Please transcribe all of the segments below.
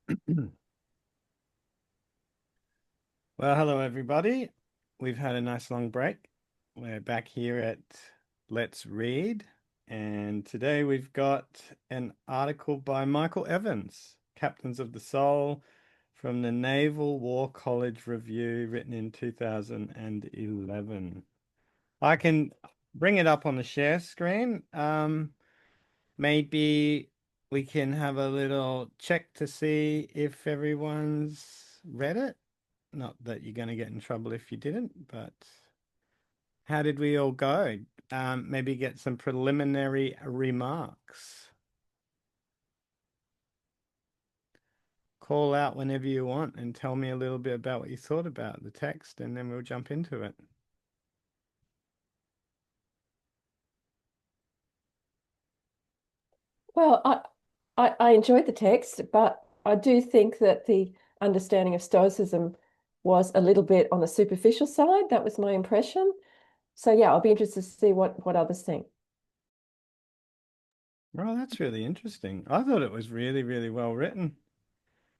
Well, hello everybody. We've had a nice long break. We're back here at Let's Read, and today we've got an article by Michael Evans, Captains of the Soul, from the Naval War College Review, written in 2011. I can bring it up on the share screen. Maybe we can have a little check to see if everyone's read it. Not that you're going to get in trouble if you didn't, but how did we all go? Maybe get some preliminary remarks. Call out whenever you want and tell me a little bit about what you thought about the text, and then we'll jump into it. Well, I enjoyed the text, but I do think that the understanding of Stoicism was a little bit on the superficial side. That was my impression. So yeah, I'll be interested to see what others think. Well, that's really interesting. I thought it was really, really well written.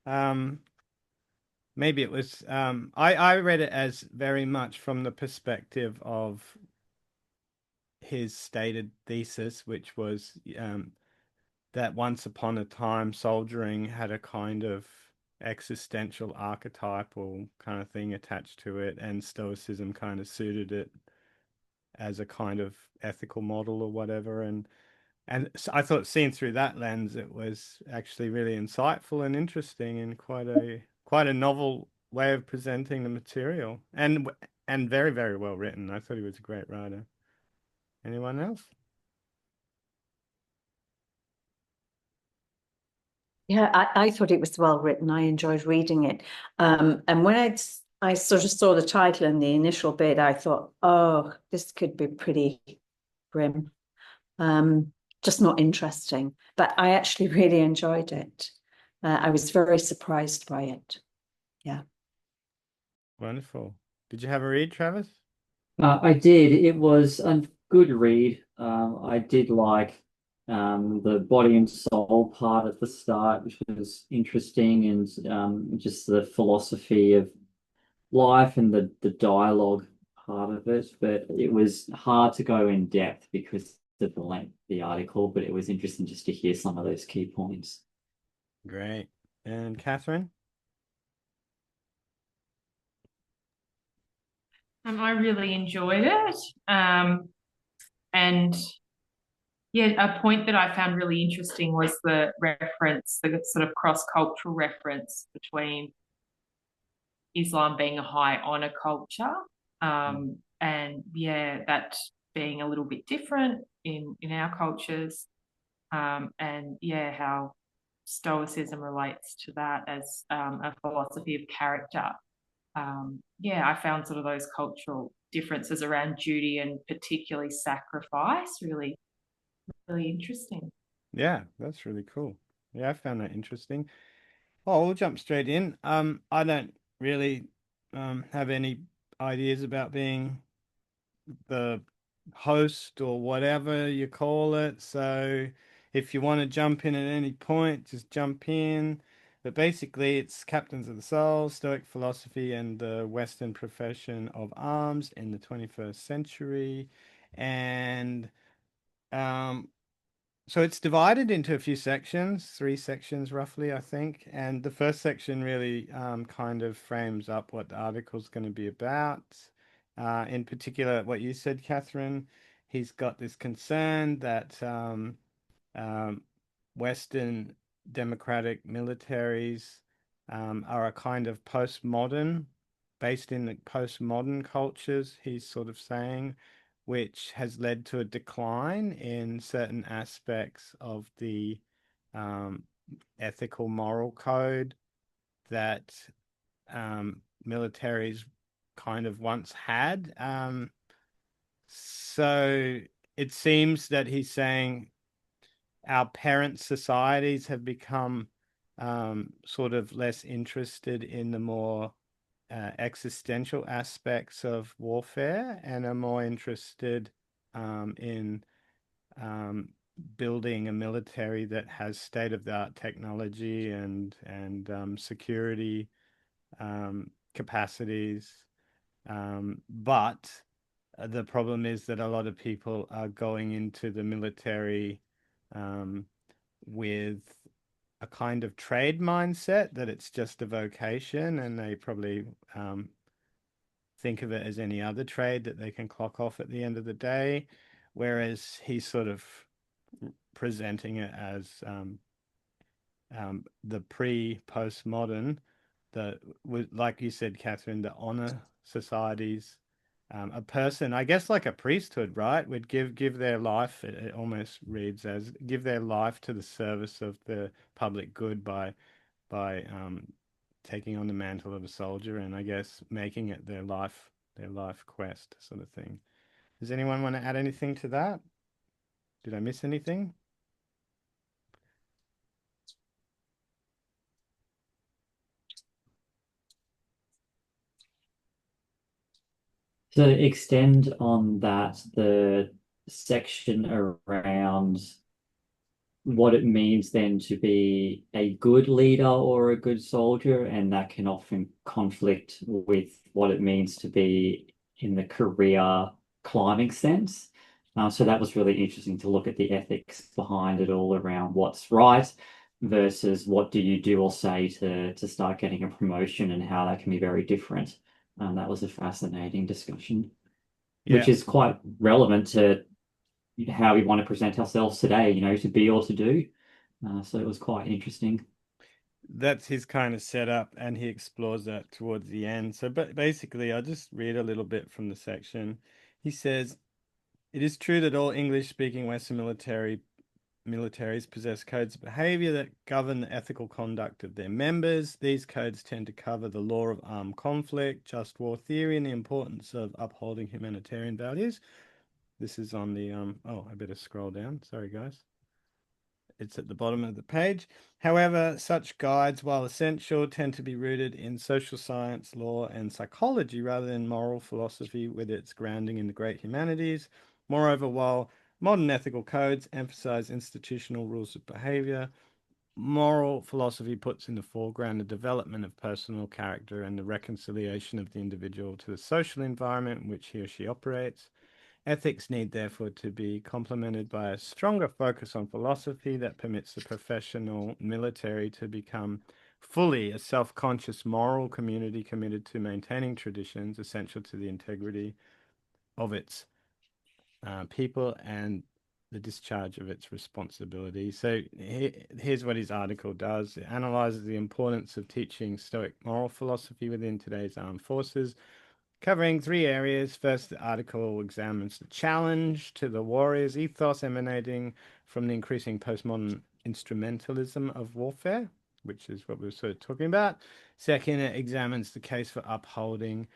Um, Maybe it was, I read it as very much from the perspective of his stated thesis, which was that once upon a time soldiering had a kind of existential archetypal kind of thing attached to it, and Stoicism kind of suited it as a kind of ethical model or whatever. And so I thought, seen through that lens, it was actually really insightful and interesting, and quite a novel way of presenting the material, and very, very well written. I thought he was a great writer. Anyone else? Yeah, I thought it was well written. I enjoyed reading it. And when I sort of saw the title in the initial bit, I thought, oh, this could be pretty grim. Um, just not interesting. But I actually really enjoyed it. I was very surprised by it. Yeah. Wonderful. Did you have a read, Travis? I did. It was a good read. I did like the body and soul part at the start, which was interesting, and just the philosophy of life and the dialogue part of it. But it was hard to go in depth because of the length of the article, but it was interesting just to hear some of those key points. Great. And Catherine? I really enjoyed it. And yeah, a point that I found really interesting was the reference, the sort of cross-cultural reference between Islam being a high honor culture, and yeah, that being a little bit different in our cultures, and yeah, how Stoicism relates to that as a philosophy of character. Yeah, I found sort of those cultural differences around duty and particularly sacrifice really, really interesting. Yeah, that's really cool. Yeah, I found that interesting. Oh, we'll jump straight in. I don't really have any ideas about being the host or whatever you call it. So if you want to jump in at any point, just jump in. But basically, it's Captains of the Soul, Stoic philosophy, and the Western profession of arms in the 21st century. And um, so it's divided into a few sections, three sections roughly, I think. And the first section really kind of frames up what the article's going to be about. In particular, what you said, Catherine, he's got this concern that um, Western democratic militaries are a kind of postmodern, based in the postmodern cultures, he's sort of saying, which has led to a decline in certain aspects of the um, ethical moral code that militaries kind of once had. So it seems that he's saying our parent societies have become sort of less interested in the more existential aspects of warfare and are more interested in um, building a military that has state-of-the-art technology and security capacities. But the problem is that a lot of people are going into the military with a kind of trade mindset, that it's just a vocation, and they probably think of it as any other trade that they can clock off at the end of the day, whereas he's sort of presenting it as the pre-postmodern, like you said, Catherine, the honor societies. A person, I guess, like a priesthood, right, would give their life. It almost reads as give their life to the service of the public good by taking on the mantle of a soldier, and I guess making it their life quest sort of thing. Does anyone want to add anything to that? Did I miss anything? To extend on that, the section around what it means then to be a good leader or a good soldier, and that can often conflict with what it means to be in the career climbing sense. So that was really interesting to look at the ethics behind it all around what's right versus what do you do or say to start getting a promotion, and how that can be very different. That was a fascinating discussion, which Yeah. is quite relevant to how we want to present ourselves today, to be or to do. So it was quite interesting. That's his kind of setup, and he explores that towards the end. So, but basically, I'll just read a little bit from the section. He says, "It is true that all English-speaking Western militaries possess codes of behavior that govern the ethical conduct of their members. These codes tend to cover the law of armed conflict, just war theory, and the importance of upholding humanitarian values." This is on the I better scroll down. Sorry, guys. It's at the bottom of the page. However, such guides, while essential, tend to be rooted in social science, law, and psychology rather than moral philosophy with its grounding in the great humanities. Moreover, while modern ethical codes emphasize institutional rules of behavior, moral philosophy puts in the foreground the development of personal character and the reconciliation of the individual to the social environment in which he or she operates. Ethics need, therefore, to be complemented by a stronger focus on philosophy that permits the professional military to become fully a self-conscious moral community committed to maintaining traditions essential to the integrity of its people and the discharge of its responsibility. So here's what his article does. It analyzes the importance of teaching Stoic moral philosophy within today's armed forces, covering three areas. First, the article examines the challenge to the warrior's ethos emanating from the increasing postmodern instrumentalism of warfare, which is what we were sort of talking about. Second, it examines the case for upholding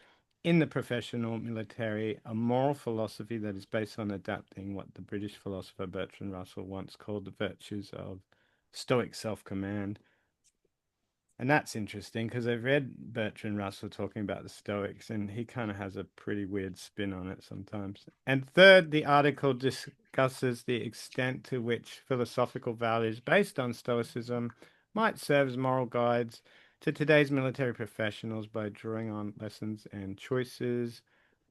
in the professional military a moral philosophy that is based on adapting what the British philosopher Bertrand Russell once called the virtues of Stoic self-command. And that's interesting because I've read Bertrand Russell talking about the Stoics, and he kind of has a pretty weird spin on it sometimes. And third, the article discusses the extent to which philosophical values based on Stoicism might serve as moral guides to today's military professionals by drawing on lessons and choices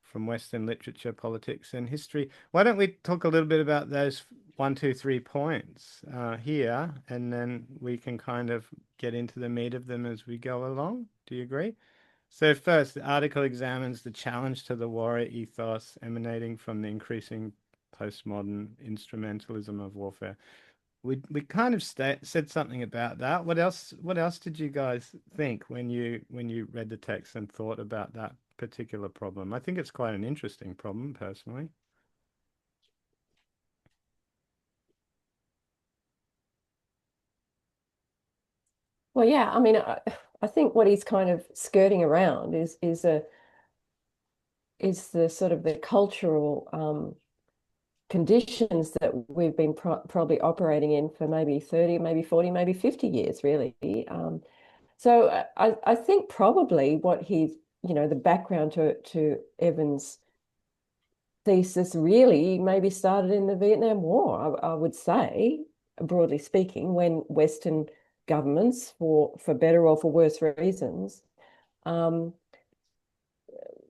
from Western literature, politics, and history. Why don't we talk a little bit about those 1, 2, 3 points here, and then we can kind of get into the meat of them as we go along. Do you agree? So first, the article examines the challenge to the warrior ethos emanating from the increasing postmodern instrumentalism of warfare. We kind of said something about that. What else did you guys think when you read the text and thought about that particular problem? I think it's quite an interesting problem, personally. Well, yeah, I mean, I think what he's kind of skirting around is the sort of the cultural conditions that we've been probably operating in for maybe 30, maybe 40, maybe 50 years, really. So I think probably what he's, the background to Evan's thesis really maybe started in the Vietnam War, I would say, broadly speaking, when Western governments, for better or for worse reasons, um,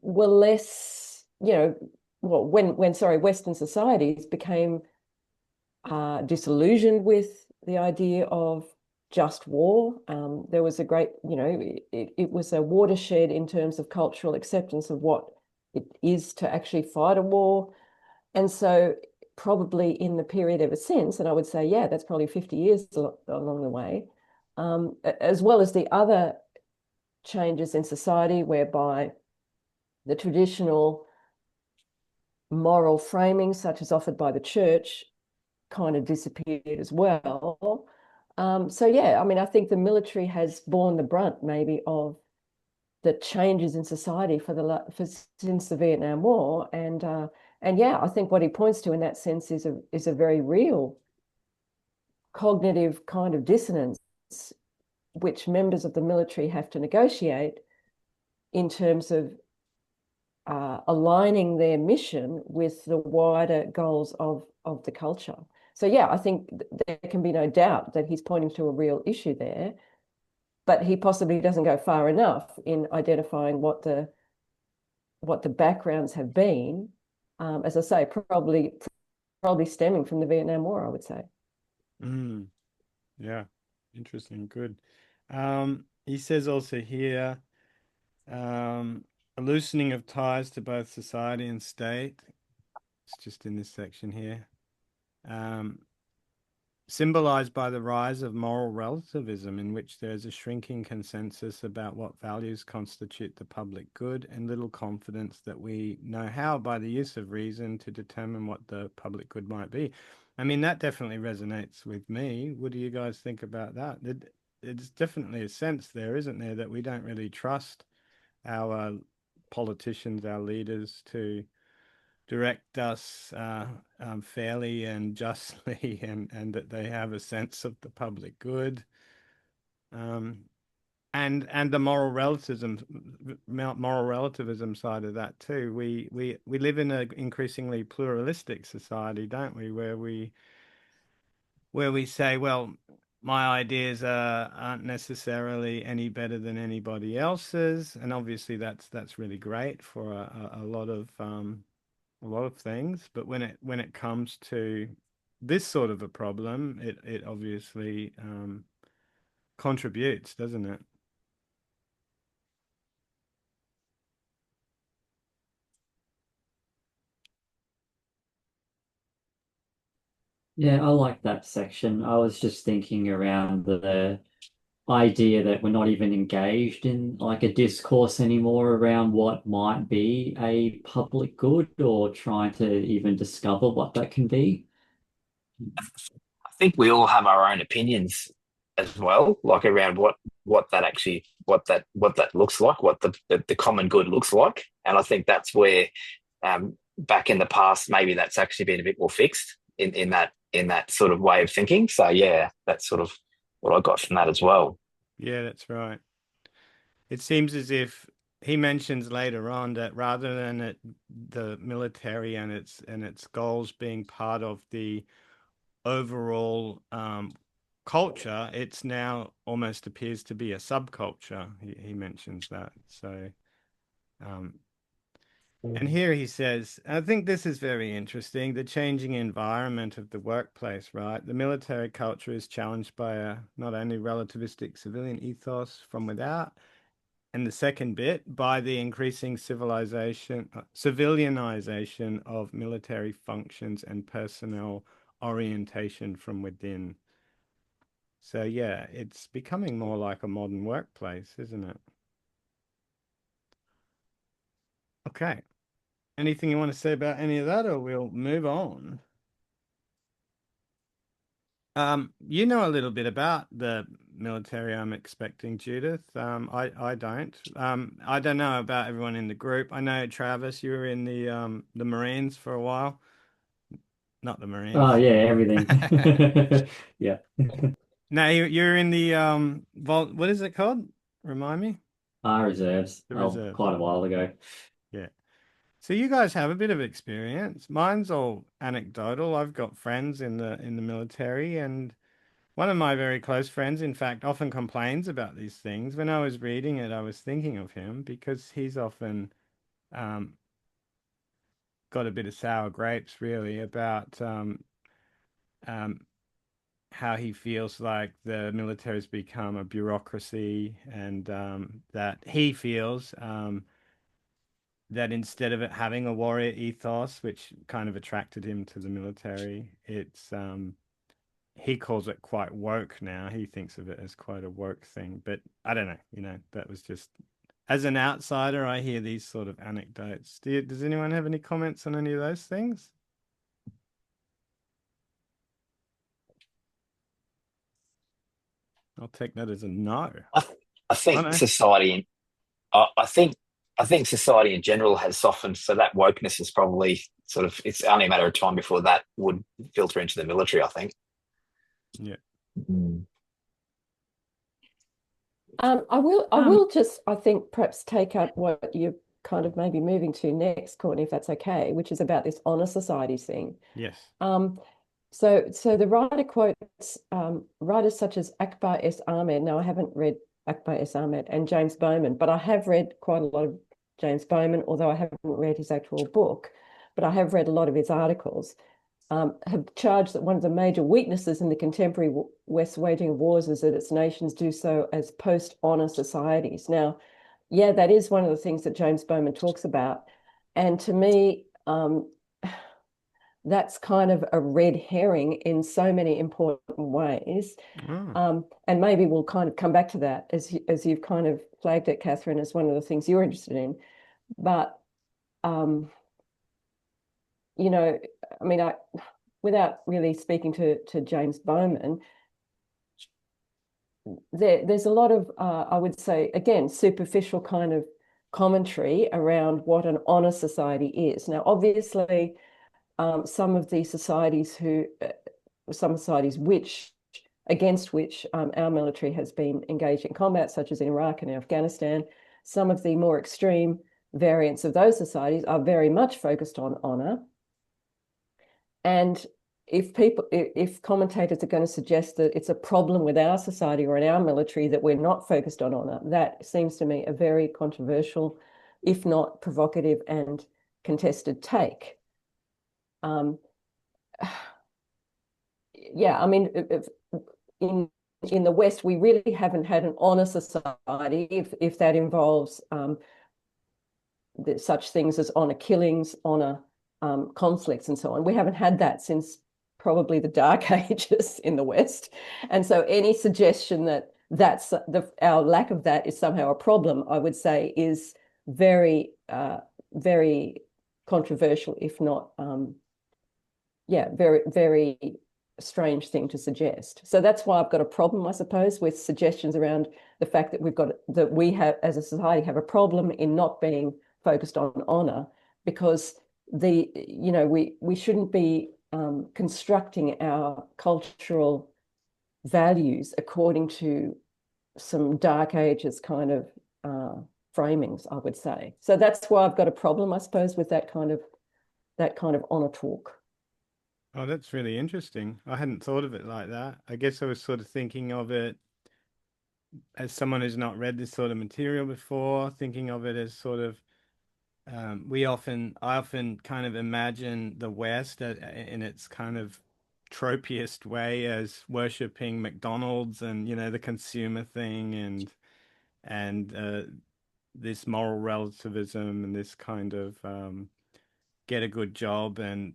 were less, well, when Western societies became disillusioned with the idea of just war. There was a great, it was a watershed in terms of cultural acceptance of what it is to actually fight a war. And so probably in the period ever since, and I would say, yeah, that's probably 50 years along the way, as well as the other changes in society whereby the traditional moral framing, such as offered by the church, kind of disappeared as well. So yeah, I mean, I think the military has borne the brunt maybe of the changes in society since the Vietnam War, and yeah, I think what he points to in that sense is a very real cognitive kind of dissonance, which members of the military have to negotiate in terms of aligning their mission with the wider goals of the culture. So yeah, I think there can be no doubt that he's pointing to a real issue there, but he possibly doesn't go far enough in identifying what the backgrounds have been. As I say, probably stemming from the Vietnam War, I would say. Yeah, interesting, good. He says also here, a loosening of ties to both society and state. It's just in this section here. Symbolized by the rise of moral relativism, in which there is a shrinking consensus about what values constitute the public good and little confidence that we know how, by the use of reason, to determine what the public good might be. I mean, that definitely resonates with me. What do you guys think about that? It's definitely a sense there, isn't there, that we don't really trust our politicians, our leaders, to direct us fairly and justly, and that they have a sense of the public good, and the moral relativism side of that too. We live in an increasingly pluralistic society, don't we, where we say, well, my ideas aren't necessarily any better than anybody else's, and obviously that's really great for a lot of things, but when it comes to this sort of a problem, it obviously contributes, doesn't it? Yeah, I like that section. I was just thinking around the idea that we're not even engaged in like a discourse anymore around what might be a public good or trying to even discover what that can be. I think we all have our own opinions as well, like around what that actually what that looks like, what the common good looks like, and I think that's where back in the past maybe that's actually been a bit more fixed in that sort of way of thinking. So yeah, that's sort of what I got from that as well. Yeah, that's right. It seems as if he mentions later on that rather than the military and its goals being part of the overall culture, it's now almost appears to be a subculture. He mentions that. So, and here he says, I think this is very interesting, the changing environment of the workplace, right? The military culture is challenged by a not only relativistic civilian ethos from without, and the second bit, by the increasing civilianization of military functions and personnel orientation from within. So yeah, it's becoming more like a modern workplace, isn't it? Okay. Anything you want to say about any of that, or we'll move on? You know a little bit about the military, I'm expecting, Judith. I don't. I don't know about everyone in the group. I know, Travis, you were in the Marines for a while. Not the Marines. Oh yeah, everything. Yeah. No, you're in the what is it called? Remind me. Reserves. The Oh, reserves. quite a while ago. Yeah. So you guys have a bit of experience. Mine's all anecdotal. I've got friends in the military, and one of my very close friends, in fact, often complains about these things. When I was reading it, I was thinking of him because he's often um, got a bit of sour grapes, really, about um, how he feels like the military's become a bureaucracy, and that he feels that instead of it having a warrior ethos, which kind of attracted him to the military, it's he calls it quite woke now. He thinks of it as quite a woke thing. But I don't know, that was just as an outsider, I hear these sort of anecdotes. Does anyone have any comments on any of those things? I'll take that as a no. I, I Oh think no. society, I think, I think society in general has softened. So that wokeness is probably sort of, it's only a matter of time before that would filter into the military, I think. Yeah. Mm. I will just, I think, perhaps take up what you're kind of maybe moving to next, Courtney, if that's okay, which is about this honor society thing. Yes. So the writer quotes writers such as Akbar S. Ahmed. Now, I haven't read Akbar S. Ahmed and James Bowman, but I have read quite a lot of James Bowman, although I haven't read his actual book, but I have read a lot of his articles. Have charged that one of the major weaknesses in the contemporary West waging of wars is that its nations do so as post-honor societies. Now, yeah, that is one of the things that James Bowman talks about. And to me, that's kind of a red herring in so many important ways. Oh. And maybe we'll kind of come back to that as you've kind of flagged it, Catherine, as one of the things you're interested in. But I mean, without really speaking to James Bowman, there's a lot of, I would say, again, superficial kind of commentary around what an honor society is. Now, obviously, some of the societies against which our military has been engaged in combat, such as in Iraq and Afghanistan, some of the more extreme variants of those societies are very much focused on honor. And if commentators are going to suggest that it's a problem with our society or in our military that we're not focused on honor, that seems to me a very controversial, if not provocative and contested take. Yeah, I mean, in the West, we really haven't had an honor society, if that involves such things as honor killings, honor conflicts, and so on. We haven't had that since probably the Dark Ages in the West. And so any suggestion that our lack of that is somehow a problem, I would say, is very, very controversial, if not, very, very strange thing to suggest. So that's why I've got a problem, I suppose, with suggestions around the fact that we have, as a society, have a problem in not being focused on honor, because we shouldn't be constructing our cultural values according to some Dark Ages kind of framings, I would say. So that's why I've got a problem, I suppose, with that kind of honor talk. Oh, that's really interesting. I hadn't thought of it like that. I guess I was sort of thinking of it as someone who's not read this sort of material before, thinking of it as sort of I often kind of imagine the West in its kind of tropiest way as worshipping McDonald's and the consumer thing, and this moral relativism and this kind of get a good job and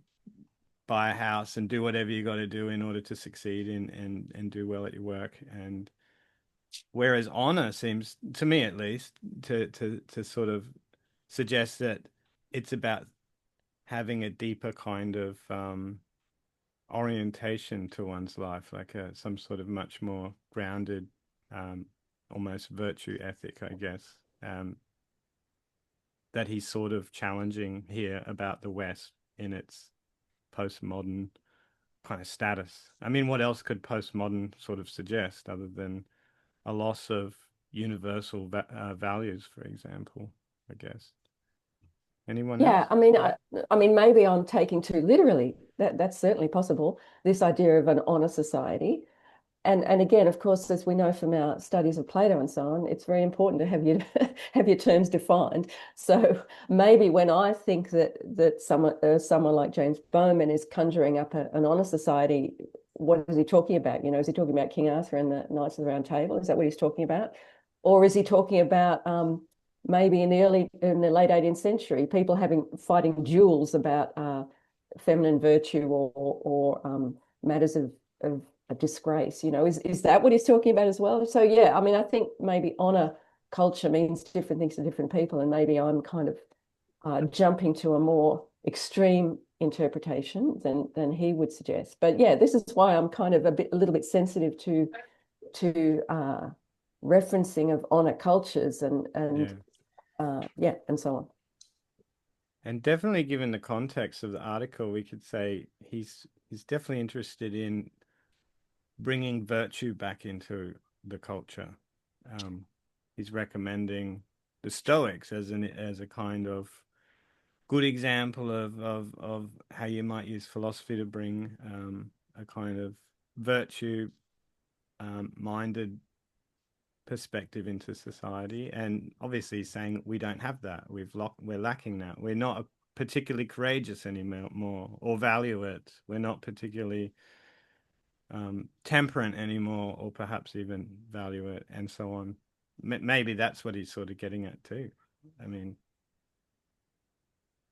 buy a house and do whatever you got to do in order to succeed and do well at your work. And whereas honor seems, to me at least, to sort of suggest that it's about having a deeper kind of orientation to one's life, like some sort of much more grounded, almost virtue ethic, I guess, that he's sort of challenging here about the West in its postmodern kind of status. I mean, what else could postmodern sort of suggest other than a loss of universal values, for example, I guess. Anyone Yeah, else? I mean, maybe I'm taking too literally. That's certainly possible. This idea of an honor society, and again, of course, as we know from our studies of Plato and so on, it's very important to have your have your terms defined. So maybe when I think that someone like James Bowman is conjuring up an honor society, what is he talking about? You know, is he talking about King Arthur and the Knights of the Round Table? Is that what he's talking about, or is he talking about maybe in the late 18th century, people fighting duels about feminine virtue or matters of a disgrace? You know, is that what he's talking about as well? So yeah, I mean, I think maybe honor culture means different things to different people, and maybe I'm kind of jumping to a more extreme interpretation than he would suggest. But yeah, this is why I'm kind of a little bit sensitive to referencing of honor cultures and yeah, and so on. And definitely, given the context of the article, we could say he's definitely interested in bringing virtue back into the culture. He's recommending the Stoics as a kind of good example of how you might use philosophy to bring a kind of virtue minded perspective into society. And obviously saying we don't have that. We're lacking that. We're not particularly courageous anymore or value it. We're not particularly temperate anymore, or perhaps even value it, and so on. Maybe that's what he's sort of getting at too. I mean,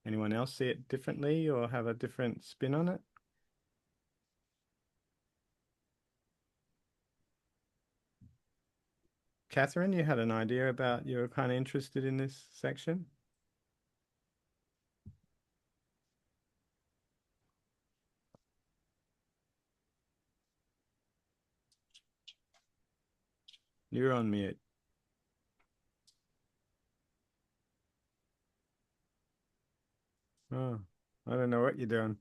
anyone else see it differently or have a different spin on it? Catherine, you had an idea about you were kind of interested in this section? You're on mute. Oh, I don't know what you're doing.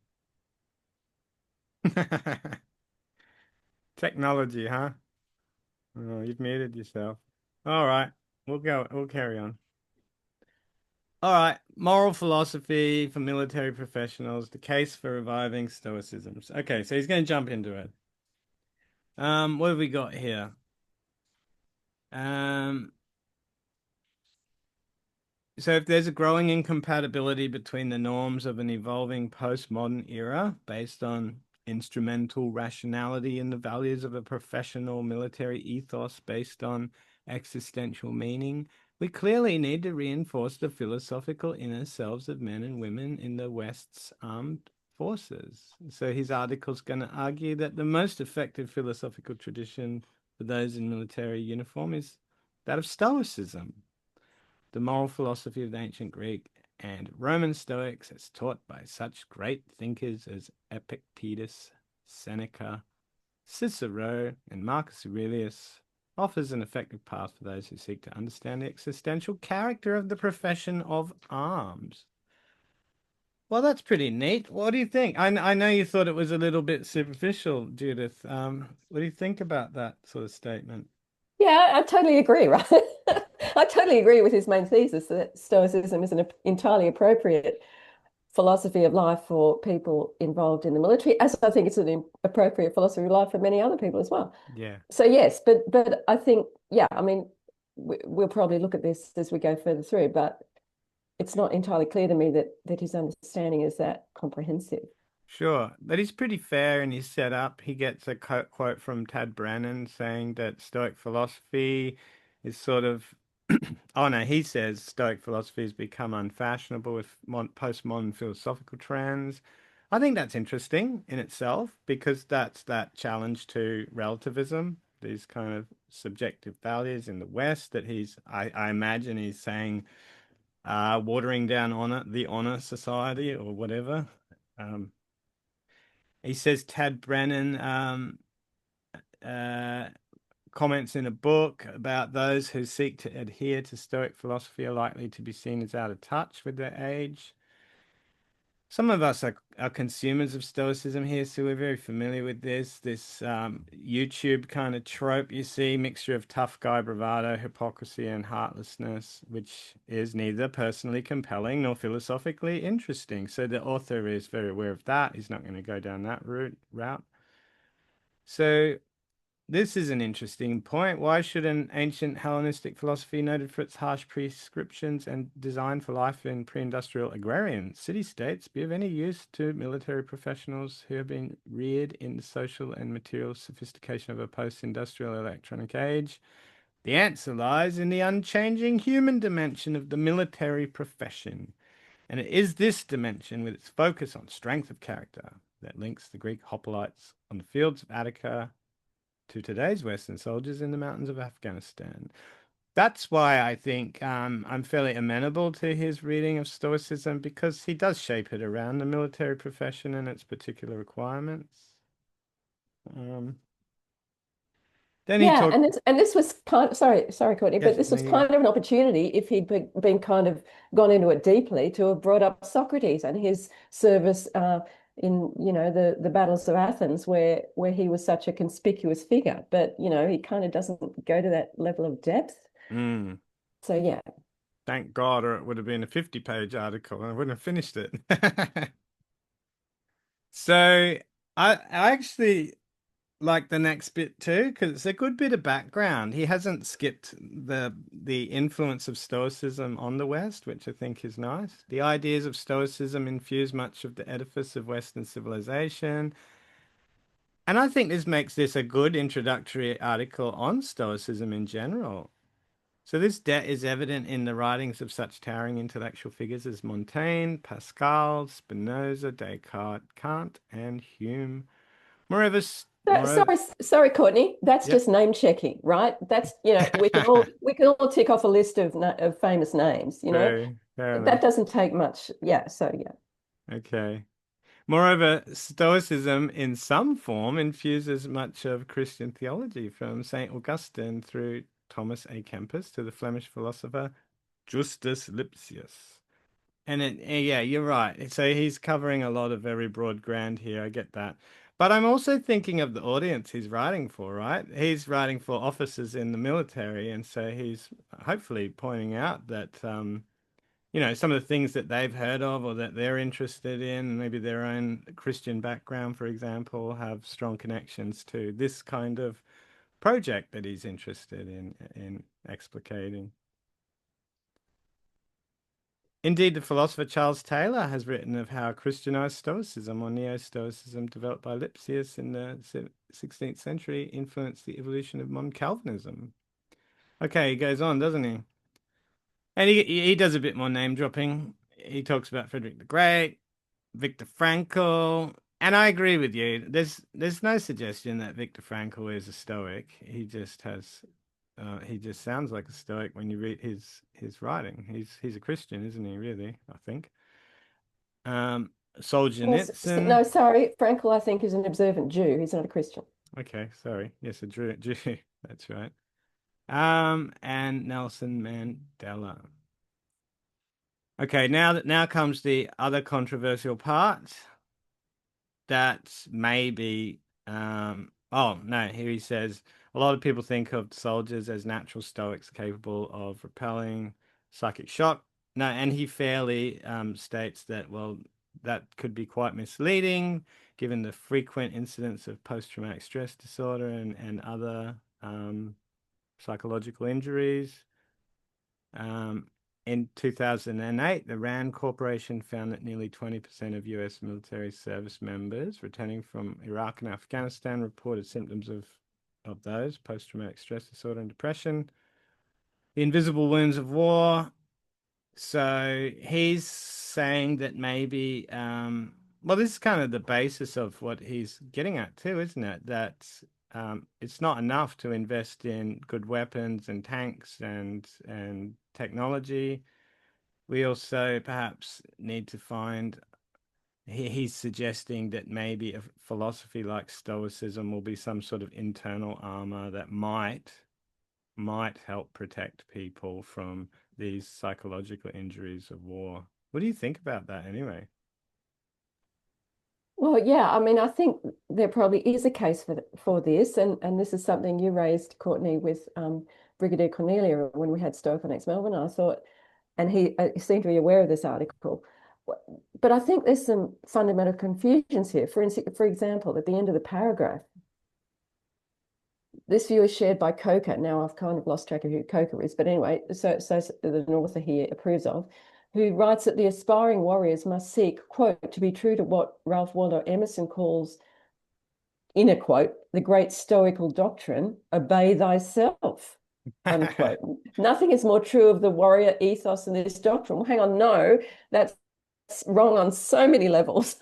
Technology, huh? Oh, you've muted yourself. All right, we'll carry on. All right, moral philosophy for military professionals, the case for reviving stoicism. Okay, so he's going to jump into it. What have we got here? So if there's a growing incompatibility between the norms of an evolving postmodern era based on instrumental rationality and the values of a professional military ethos based on existential meaning, we clearly need to reinforce the philosophical inner selves of men and women in the West's armed forces. So his article is going to argue that the most effective philosophical tradition for those in military uniform is that of Stoicism, the moral philosophy of the ancient Greek and Roman Stoics, as taught by such great thinkers as Epictetus, Seneca, Cicero, and Marcus Aurelius, offers an effective path for those who seek to understand the existential character of the profession of arms. Well, that's pretty neat. What do you think? I know you thought it was a little bit superficial, Judith. What do you think about that sort of statement? Yeah, I totally agree, right? I totally agree with his main thesis that Stoicism is an entirely appropriate philosophy of life for people involved in the military, as I think it's an appropriate philosophy of life for many other people as well. Yeah. So yes, but I think, yeah, I mean, we'll probably look at this as we go further through, but it's not entirely clear to me that his understanding is that comprehensive. Sure, but he's pretty fair in his setup. He gets a quote from Tad Brannon saying that Stoic philosophy is sort of, oh no, he says Stoic philosophy has become unfashionable with postmodern philosophical trends. I think that's interesting in itself because that's that challenge to relativism, these kind of subjective values in the West that I imagine he's saying, watering down the honor society or whatever. Um, he says Tad Brennan uh, comments in a book about those who seek to adhere to Stoic philosophy are likely to be seen as out of touch with their age. some of us are consumers of Stoicism here, so we're very familiar with this YouTube kind of trope you see, mixture of tough guy bravado, hypocrisy, and heartlessness, which is neither personally compelling nor philosophically interesting. So the author is very aware of that. He's not going to go down that route. So this is an interesting point. Why should an ancient Hellenistic philosophy noted for its harsh prescriptions and design for life in pre-industrial agrarian city-states be of any use to military professionals who have been reared in the social and material sophistication of a post-industrial electronic age? The answer lies in the unchanging human dimension of the military profession. And it is this dimension, with its focus on strength of character, that links the Greek hoplites on the fields of Attica to today's Western soldiers in the mountains of Afghanistan. That's why I think I'm fairly amenable to his reading of Stoicism, because he does shape it around the military profession and its particular requirements. Then he Yeah, talked. and this was sorry, Courtney, Yes, but this no, was you go. kind of an opportunity if he'd been kind of gone into it deeply to have brought up Socrates and his service in the battles of Athens, where he was such a conspicuous figure. But he kind of doesn't go to that level of depth. Mm, So yeah, thank God, or it would have been a 50-page article and I wouldn't have finished it. So I actually like the next bit too, because it's a good bit of background. He hasn't skipped the influence of Stoicism on the West, which I think is nice. The ideas of Stoicism infuse much of the edifice of Western civilization. And I think this makes this a good introductory article on Stoicism in general. So this debt is evident in the writings of such towering intellectual figures as Montaigne, Pascal, Spinoza, Descartes, Kant, and Hume. Moreover, sorry, Courtney. That's yep, just name checking, right? That's we can all tick off a list of famous names. fair That enough. doesn't take much. Yeah. So yeah. Okay. Moreover, Stoicism in some form infuses much of Christian theology from St. Augustine through Thomas A. Kempis to the Flemish philosopher Justus Lipsius. And yeah, you're right. So he's covering a lot of very broad ground here. I get that. But I'm also thinking of the audience he's writing for, right? He's writing for officers in the military. And so he's hopefully pointing out that, some of the things that they've heard of or that they're interested in, maybe their own Christian background, for example, have strong connections to this kind of project that he's interested in explicating. Indeed, the philosopher Charles Taylor has written of how Christianized Stoicism or Neo-Stoicism developed by Lipsius in the 16th century influenced the evolution of modern Calvinism. Okay, he goes on, doesn't he? And he does a bit more name dropping. He talks about Frederick the Great, Viktor Frankl, and I agree with you. There's no suggestion that Viktor Frankl is a Stoic. He just sounds like a Stoic when you read his writing. He's a Christian, isn't he? Really, I think. Solzhenitsyn. No, sorry, Frankel, I think, is an observant Jew. He's not a Christian. Okay, sorry. Yes, a Jew. That's right. And Nelson Mandela. Okay, now comes the other controversial part. That maybe oh no, here he says a lot of people think of soldiers as natural stoics capable of repelling psychic shock. No, and he fairly states that, well, that could be quite misleading given the frequent incidents of post-traumatic stress disorder and other psychological injuries. In 2008, the RAND Corporation found that nearly 20% of US military service members returning from Iraq and Afghanistan reported symptoms of those post-traumatic stress disorder and depression. The invisible wounds of war. So he's saying that maybe, well, this is kind of the basis of what he's getting at too, isn't it? That it's not enough to invest in good weapons and tanks and technology. We also perhaps need to find, he's suggesting that maybe a philosophy like Stoicism will be some sort of internal armor that might help protect people from these psychological injuries of war. What do you think about that anyway? Oh yeah, I mean, I think there probably is a case for this, and this is something you raised, Courtney, with Brigadier Cornelia when we had Stoke on Ex Melbourne. I thought, and he seemed to be aware of this article, but I think there's some fundamental confusions here. For example, at the end of the paragraph, this view is shared by Coker. Now I've kind of lost track of who Coker is, but anyway, so the author here approves of, who writes that the aspiring warriors must seek, quote, to be true to what Ralph Waldo Emerson calls, in a quote, the great stoical doctrine, obey thyself, unquote. Nothing is more true of the warrior ethos than this doctrine. Well, hang on, no, that's wrong on so many levels.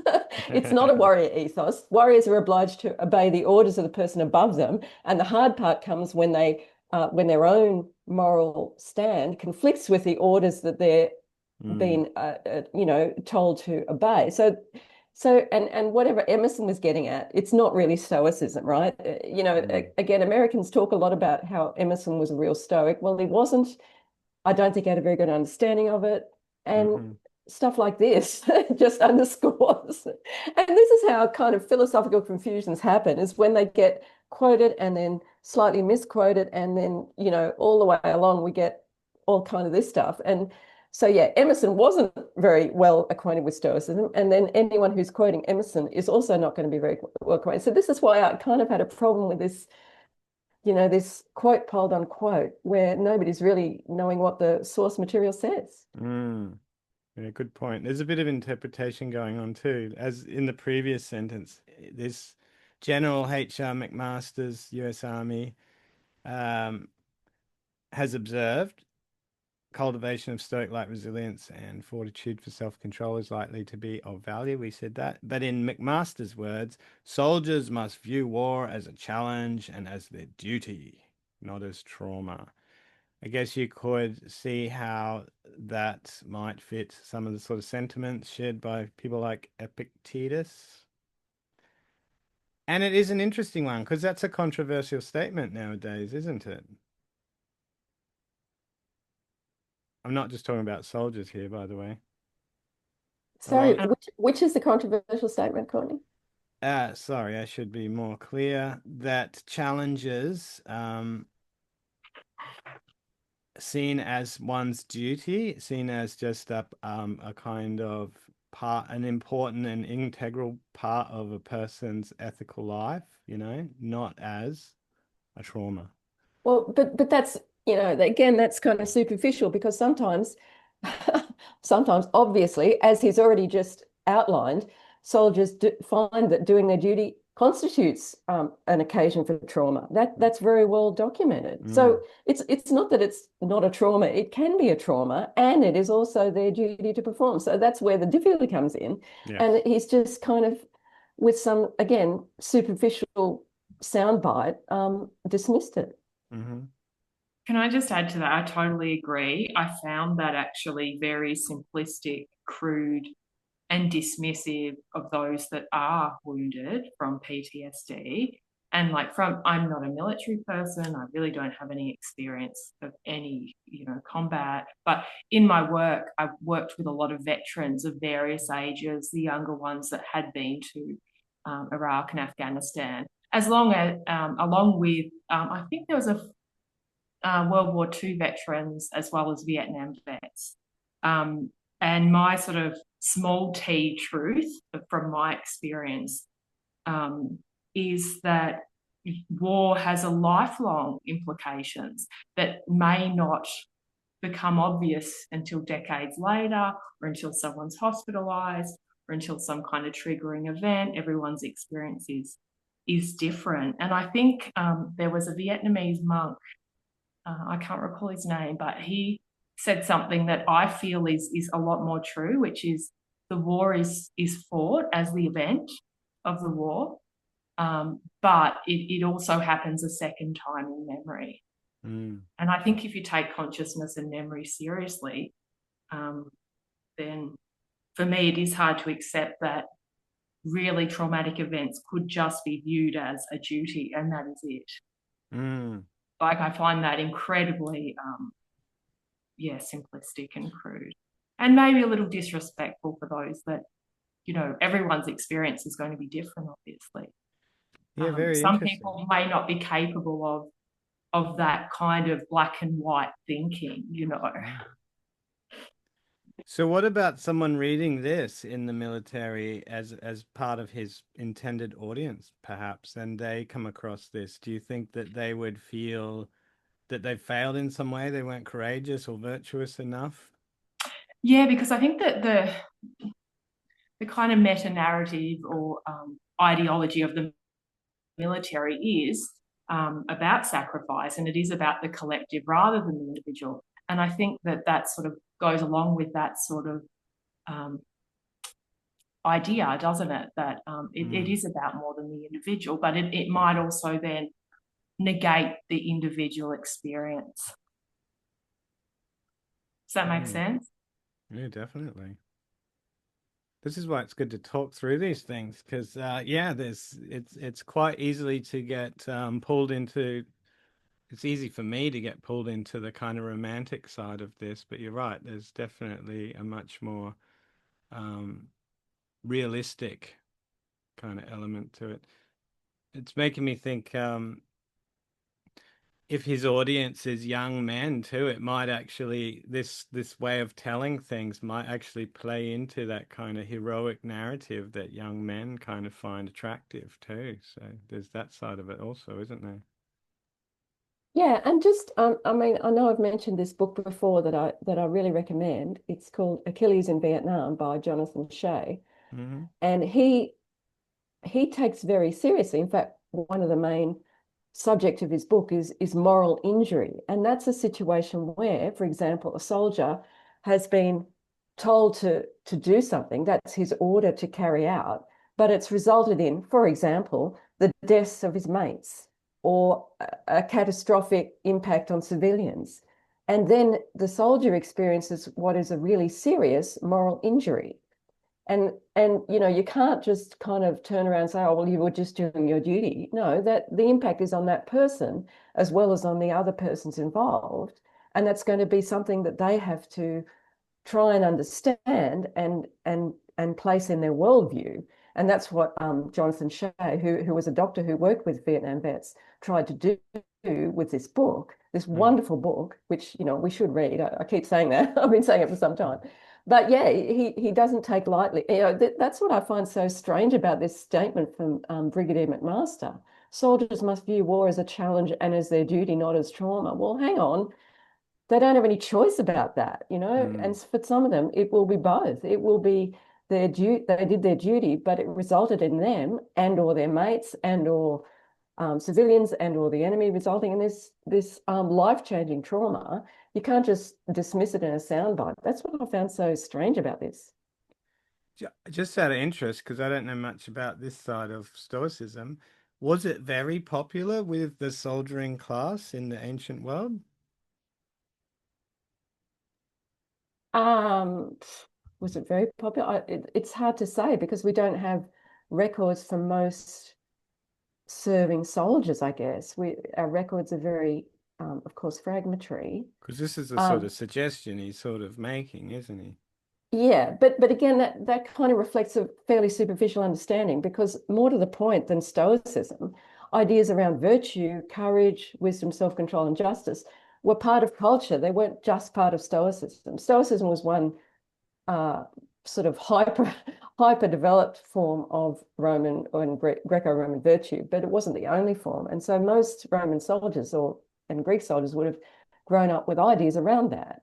It's not a warrior ethos. Warriors are obliged to obey the orders of the person above them, and the hard part comes when their own moral stand conflicts with the orders that they're being told to obey. So and whatever Emerson was getting at, it's not really stoicism, right? Again, Americans talk a lot about how Emerson was a real stoic. Well, he wasn't. I don't think he had a very good understanding of it. And stuff like this just underscores. And this is how kind of philosophical confusions happen, is when they get quoted and then slightly misquoted, and then, all the way along we get all kind of this stuff. And so, yeah, Emerson wasn't very well acquainted with Stoicism, and then anyone who's quoting Emerson is also not going to be very well acquainted. So this is why I kind of had a problem with this, this quote piled on quote, where nobody's really knowing what the source material says. Yeah, good point. There's a bit of interpretation going on too, as in the previous sentence. This General H.R. McMaster's U.S. Army has observed cultivation of stoic-like resilience and fortitude for self-control is likely to be of value. We said that. But in McMaster's words, soldiers must view war as a challenge and as their duty, not as trauma. I guess you could see how that might fit some of the sort of sentiments shared by people like Epictetus. And it is an interesting one because that's a controversial statement nowadays, isn't it? I'm not just talking about soldiers here, by the way. Sorry, which is the controversial statement, Courtney? Sorry, I should be more clear. That challenges seen as one's duty, seen as just a kind of an important and integral part of a person's ethical life, not as a trauma. Well, but that's, again, that's kind of superficial, because sometimes obviously, as he's already just outlined, soldiers find that doing their duty constitutes an occasion for trauma. That's very well documented. So it's not that it's not a trauma. It can be a trauma, and it is also their duty to perform. So that's where the difficulty comes in. Yes. And he's just kind of, with some, again, superficial soundbite, dismissed it. Can I just add to that? I totally agree. I found that actually very simplistic, crude, and dismissive of those that are wounded from PTSD. And I'm not a military person. I really don't have any experience of any, combat. But in my work, I've worked with a lot of veterans of various ages, the younger ones that had been to Iraq and Afghanistan, along with, I think there was a World War II veterans as well as Vietnam vets. And my sort of small t truth from my experience is that war has a lifelong implications that may not become obvious until decades later, or until someone's hospitalized, or until some kind of triggering event. Everyone's experience is different. And I think there was a Vietnamese monk, I can't recall his name, but he said something that I feel is a lot more true, which is the war is fought as the event of the war, but it also happens a second time in memory. And I think if you take consciousness and memory seriously, then for me it is hard to accept that really traumatic events could just be viewed as a duty, and that is it. I find that incredibly, simplistic and crude, and maybe a little disrespectful for those that you know, everyone's experience is going to be different, obviously. Yeah, very Some interesting. people may not be capable of that kind of black and white thinking, you know. So what about someone reading this in the military as part of his intended audience, perhaps, and they come across this? Do you think that they would feel that they failed in some way, they weren't courageous or virtuous enough? Yeah, because I think that the kind of meta narrative or ideology of the military is about sacrifice, and it is about the collective rather than the individual. And I think that that sort of goes along with that sort of idea, doesn't it? That it is about more than the individual, but it might also then negate the individual experience. Does that make sense? Yeah, definitely. This is why it's good to talk through these things, because yeah, it's quite easily to get pulled into. It's easy for me to get pulled into the kind of romantic side of this, but you're right. There's definitely a much more realistic kind of element to it. It's making me think if his audience is young men too, it might actually this way of telling things might actually play into that kind of heroic narrative that young men kind of find attractive too. So there's that side of it also, isn't there? Yeah, and just I mean, I know I've mentioned this book before that I really recommend. It's called Achilles in Vietnam by Jonathan Shay. Mm-hmm. And he takes very seriously. In fact, one of the main subject of his book is moral injury. And that's a situation where, for example, a soldier has been told to do something, that's his order to carry out, but it's resulted in, for example, the deaths of his mates or a catastrophic impact on civilians. And then the soldier experiences what is a really serious moral injury. And you know, you can't just kind of turn around and say, oh, well, you were just doing your duty. No, that the impact is on that person as well as on the other persons involved. And that's going to be something that they have to try and understand and place in their worldview. And that's what Jonathan Shay, who was a doctor who worked with Vietnam vets, tried to do with this book, this wonderful book, which, you know, we should read. I keep saying that. I've been saying it for some time. But yeah, he doesn't take lightly. You know, that's what I find so strange about this statement from Brigadier McMaster. Soldiers must view war as a challenge and as their duty, not as trauma. Well, hang on. They don't have any choice about that, you know. And for some of them, it will be both. It will be their duty. They did their duty, but it resulted in them and or their mates and or civilians and or the enemy, resulting in this life-changing trauma. You can't just dismiss it in a soundbite. That's what I found so strange about this. Just out of interest, because I don't know much about this side of Stoicism, was it very popular with the soldiering class in the ancient world? Was it very popular? It's hard to say because we don't have records for most serving soldiers, I guess. Our records are very, of course, fragmentary. Because this is the sort of suggestion he's sort of making, isn't he? Yeah, but again, that kind of reflects a fairly superficial understanding, because more to the point than Stoicism, ideas around virtue, courage, wisdom, self-control, and justice were part of culture. They weren't just part of Stoicism. Stoicism was one sort of hyper developed form of Roman and Greco-Roman virtue, but it wasn't the only form. And so most Roman soldiers and Greek soldiers would have grown up with ideas around that.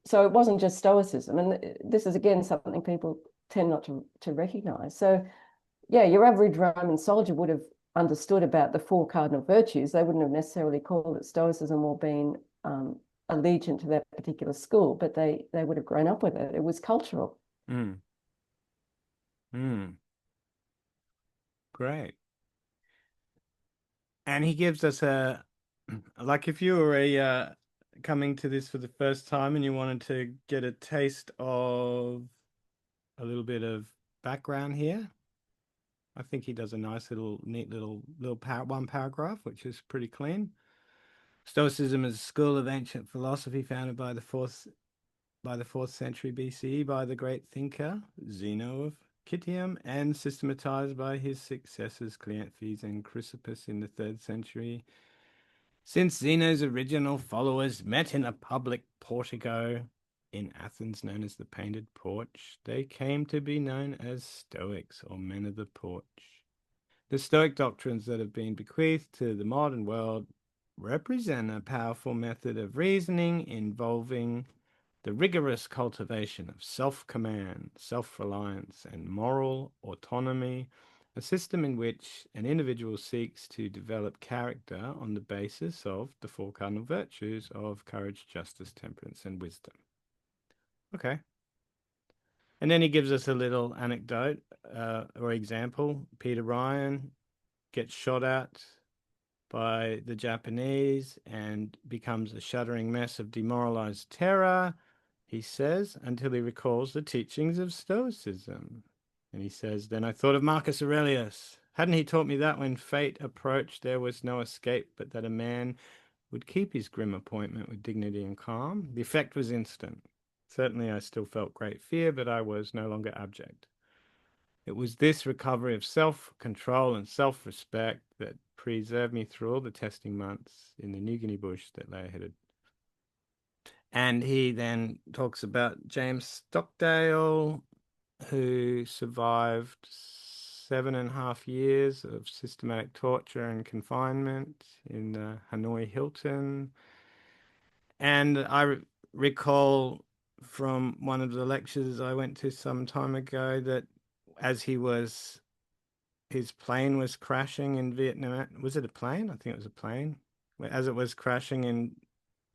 So it wasn't just Stoicism. And this is, again, something people tend not to recognize. So, yeah, your average Roman soldier would have understood about the four cardinal virtues. They wouldn't have necessarily called it Stoicism or been allegiant to that particular school, but they would have grown up with it. It was cultural. Great. And he gives us like if you were coming to this for the first time and you wanted to get a taste of a little bit of background here, I think he does a nice neat little one paragraph, which is pretty clean. Stoicism is a school of ancient philosophy founded by the fourth century BCE by the great thinker Zeno of Citium and systematized by his successors Cleanthes and Chrysippus in the 3rd century. Since Zeno's original followers met in a public portico in Athens known as the Painted Porch, they came to be known as Stoics, or men of the porch. The Stoic doctrines that have been bequeathed to the modern world represent a powerful method of reasoning involving the rigorous cultivation of self-command, self-reliance, and moral autonomy, a system in which an individual seeks to develop character on the basis of the 4 cardinal virtues of courage, justice, temperance, and wisdom. Okay. And then he gives us a little anecdote or example. Peter Ryan gets shot at by the Japanese and becomes a shuddering mess of demoralized terror, he says, until he recalls the teachings of Stoicism. And he says, then I thought of Marcus Aurelius. Hadn't he taught me that when fate approached, there was no escape, but that a man would keep his grim appointment with dignity and calm? The effect was instant. Certainly I still felt great fear, but I was no longer abject. It was this recovery of self-control and self-respect that preserved me through all the testing months in the New Guinea bush that lay ahead. And he then talks about James Stockdale, who survived 7.5 years of systematic torture and confinement in the Hanoi Hilton. And I recall from one of the lectures I went to some time ago that as his plane was crashing in Vietnam. Was it a plane? I think it was a plane. As it was crashing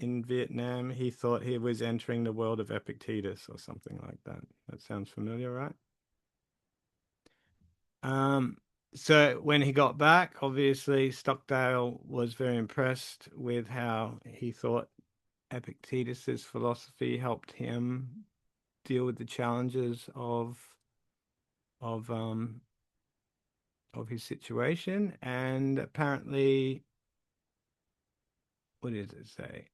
in Vietnam, he thought he was entering the world of Epictetus or something like that. That sounds familiar, right? So when he got back, obviously Stockdale was very impressed with how he thought Epictetus's philosophy helped him deal with the challenges of his situation. And apparently, what does it say?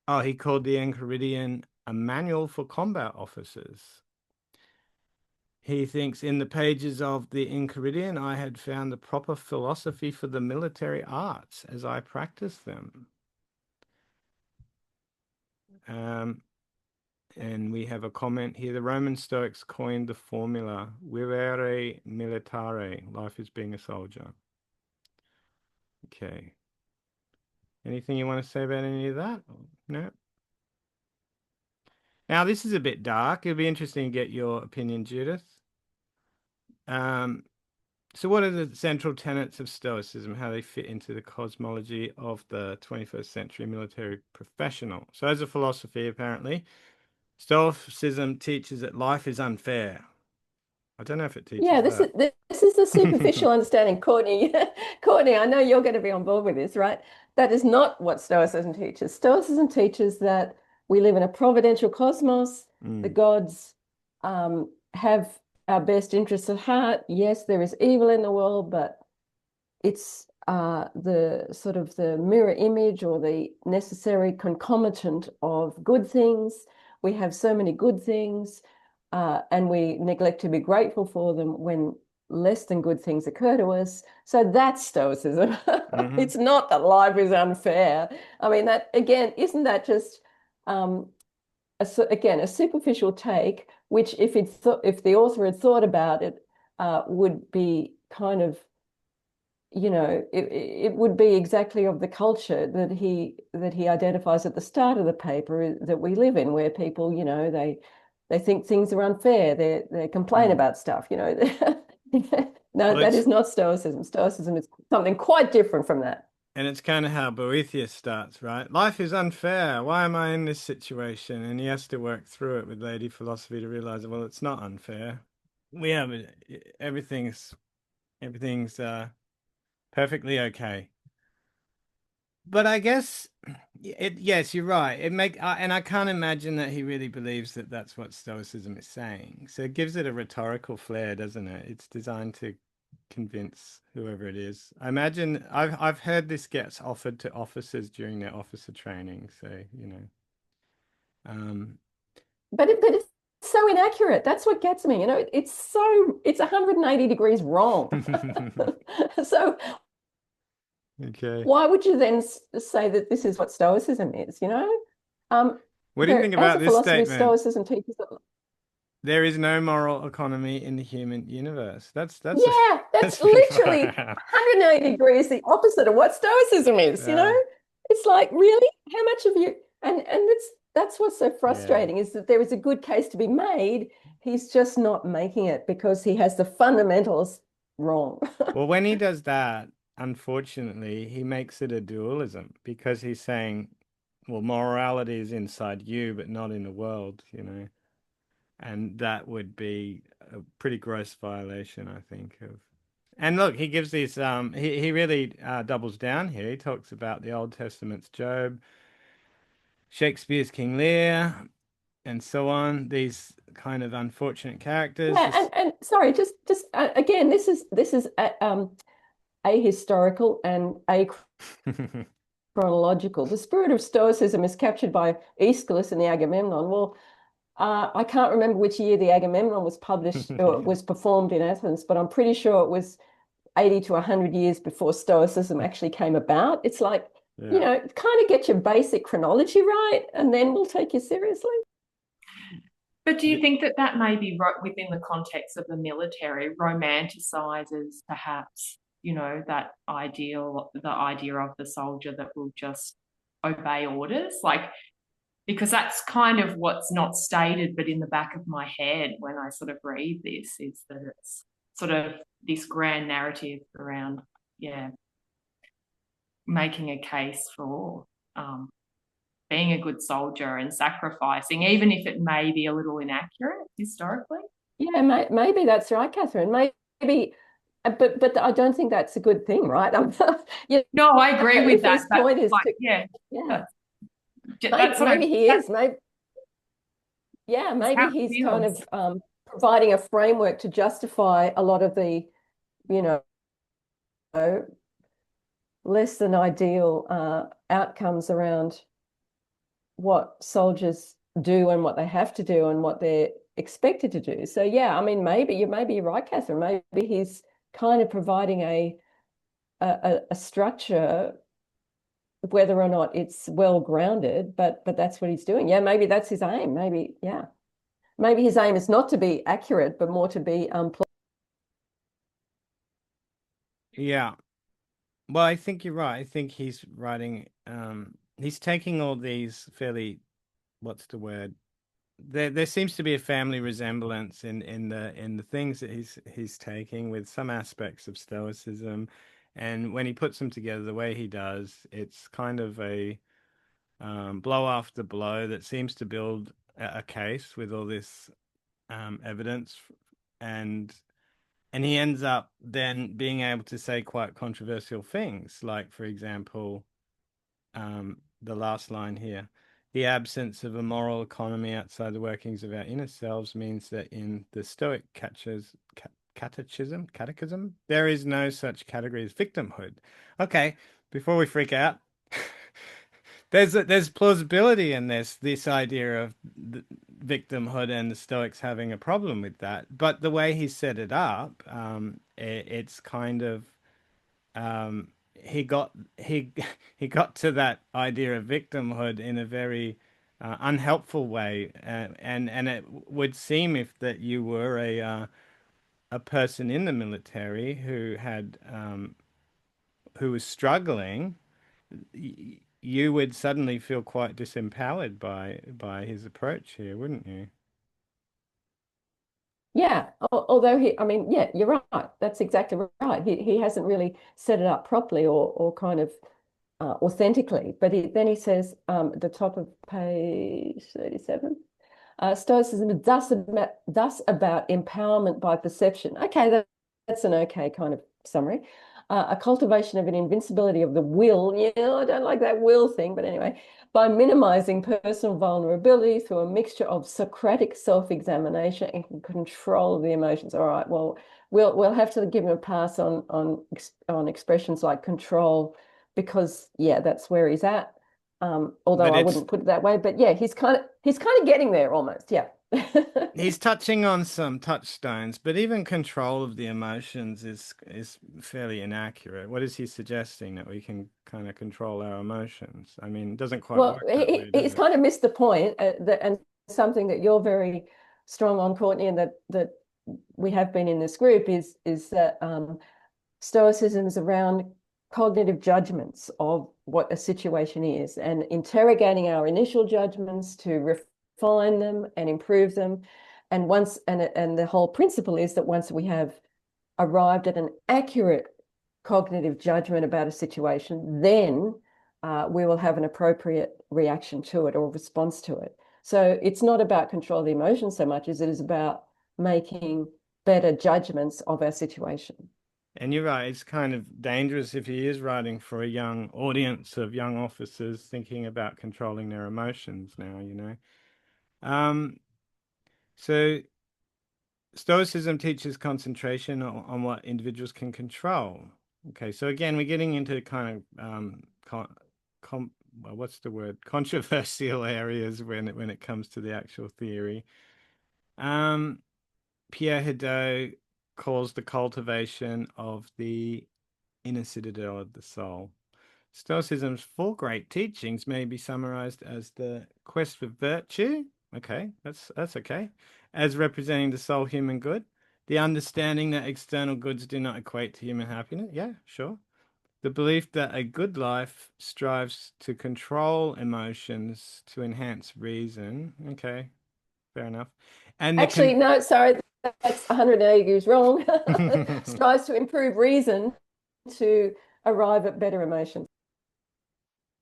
Oh, he called the Enchiridion a manual for combat officers. He thinks in the pages of the Enchiridion, I had found the proper philosophy for the military arts as I practiced them. And we have a comment here. The Roman Stoics coined the formula vivere militare, life is being a soldier. Okay. Anything you want to say about any of that? No. Now, this is a bit dark. It'll be interesting to get your opinion, Judith. So what are the central tenets of Stoicism, how they fit into the cosmology of the 21st century military professional? So as a philosophy, apparently, Stoicism teaches that life is unfair. I don't know if it teaches this is a superficial understanding, Courtney. Courtney, I know you're going to be on board with this, right? That is not what Stoicism teaches. Stoicism teaches that we live in a providential cosmos. The gods have our best interests at heart. Yes, there is evil in the world, but it's the sort of the mirror image or the necessary concomitant of good things. We have so many good things, and we neglect to be grateful for them when less than good things occur to us. So that's Stoicism. It's not that life is unfair. I mean, that again, isn't that just again a superficial take, which if the author had thought about it, would be kind of, you know, it would be exactly of the culture that he identifies at the start of the paper that we live in, where people, you know, they think things are unfair. They complain about stuff, you know. No, that is not Stoicism. Stoicism is something quite different from that. And it's kind of how Boethius starts, right? Life is unfair. Why am I in this situation? And he has to work through it with Lady Philosophy to realize, well, it's not unfair. We have everything's perfectly okay. But I guess yes, you're right. And I can't imagine that he really believes that that's what Stoicism is saying. So it gives it a rhetorical flair, doesn't it? It's designed to convince whoever it is. I imagine I've heard this gets offered to officers during their officer training. So, you know, but it's so inaccurate. That's what gets me. It's 180 degrees wrong. So Okay. why would you then say that this is what Stoicism is, What do you think as about a this philosophy, statement? Stoicism teaches that, There is no moral economy in the human universe. That's yeah, that's pretty literally far out. 180 degrees the opposite of what Stoicism is, Yeah. It's like, really? How much of you, and that's what's so frustrating, is that there is a good case to be made. He's just not making it because he has the fundamentals wrong. Well, when he does that, unfortunately, he makes it a dualism because he's saying, well, morality is inside you, but not in the world, and that would be a pretty gross violation, I think, of. And look, he gives these he really doubles down here. He talks about the Old Testament's Job, Shakespeare's King Lear, and so on. These kind of unfortunate characters. Yeah, and sorry, just again, this is ahistorical and achronological. The spirit of Stoicism is captured by Aeschylus in the Agamemnon. Well, I can't remember which year the Agamemnon was published or was performed in Athens, but I'm pretty sure it was 80 to 100 years before Stoicism actually came about. It's like, Yeah. kind of get your basic chronology right, and then we'll take you seriously. But do you think that may be within the context of the military, romanticizes perhaps, that the idea of the soldier that will just obey orders? Because that's kind of what's not stated, but in the back of my head when I sort of read this is that it's sort of this grand narrative around, making a case for being a good soldier and sacrificing, even if it may be a little inaccurate historically. Yeah, maybe that's right, Catherine. Maybe, but I don't think that's a good thing, right? No, I agree with that. His point is yeah. Maybe he is. Maybe he's kind of providing a framework to justify a lot of the, less than ideal outcomes around what soldiers do and what they have to do and what they're expected to do. So yeah, I mean, maybe you're right, Catherine. Maybe he's kind of providing a structure, whether or not it's well grounded, but that's what he's doing. Yeah, maybe that's his aim. Maybe his aim is not to be accurate, but more to be Yeah. Well, I think you're right. I think he's writing, he's taking all these fairly, what's the word? There seems to be a family resemblance in the things that he's taking with some aspects of Stoicism, and when he puts them together the way he does, it's kind of a blow after blow that seems to build a case with all this evidence, and he ends up then being able to say quite controversial things, like, for example, the last line here. The absence of a moral economy outside the workings of our inner selves means that in the Stoic catechism, there is no such category as victimhood. Okay, before we freak out, there's plausibility in this idea of victimhood and the Stoics having a problem with that. But the way he set it up, it's kind of he got to that idea of victimhood in a very unhelpful way, and it would seem if that you were a person in the military who had who was struggling, you would suddenly feel quite disempowered by his approach here, wouldn't you? Yeah, although you're right. That's exactly right. He hasn't really set it up properly or kind of authentically. But then he says at the top of page 37, Stoicism is thus about empowerment by perception. Okay, that's an okay kind of summary. A cultivation of an invincibility of the will. Yeah, I don't like that will thing, but anyway, by minimizing personal vulnerability through a mixture of Socratic self-examination and control of the emotions. All right, well, we'll have to give him a pass on expressions like control, because that's where he's at. Although I wouldn't put it that way, but yeah, he's kind of getting there almost. Yeah. He's touching on some touchstones, but even control of the emotions is fairly inaccurate. What is he suggesting, that we can kind of control our emotions? I mean, it doesn't quite Well, work that way, does he's it? kind of missed the point, and something that you're very strong on, Courtney, and that we have been in this group is that Stoicism is around cognitive judgments of what a situation is and interrogating our initial judgments to refine them and improve them. And the whole principle is that once we have arrived at an accurate cognitive judgment about a situation, then we will have an appropriate reaction to it or response to it. So it's not about control of the emotions so much as it is about making better judgments of our situation. And you're right, it's kind of dangerous if he is writing for a young audience of young officers thinking about controlling their emotions now, you know. So Stoicism teaches concentration on what individuals can control. Okay, so again, we're getting into kind of what's the word? Controversial areas when it comes to the actual theory. Pierre Hadot calls the cultivation of the inner citadel of the soul. Stoicism's four great teachings may be summarized as the quest for virtue. Okay, that's okay. As representing the sole human good, the understanding that external goods do not equate to human happiness. Yeah, sure. The belief that a good life strives to control emotions to enhance reason. Okay, fair enough. And actually, no, sorry, that's 180 degrees wrong. Strives to improve reason to arrive at better emotions.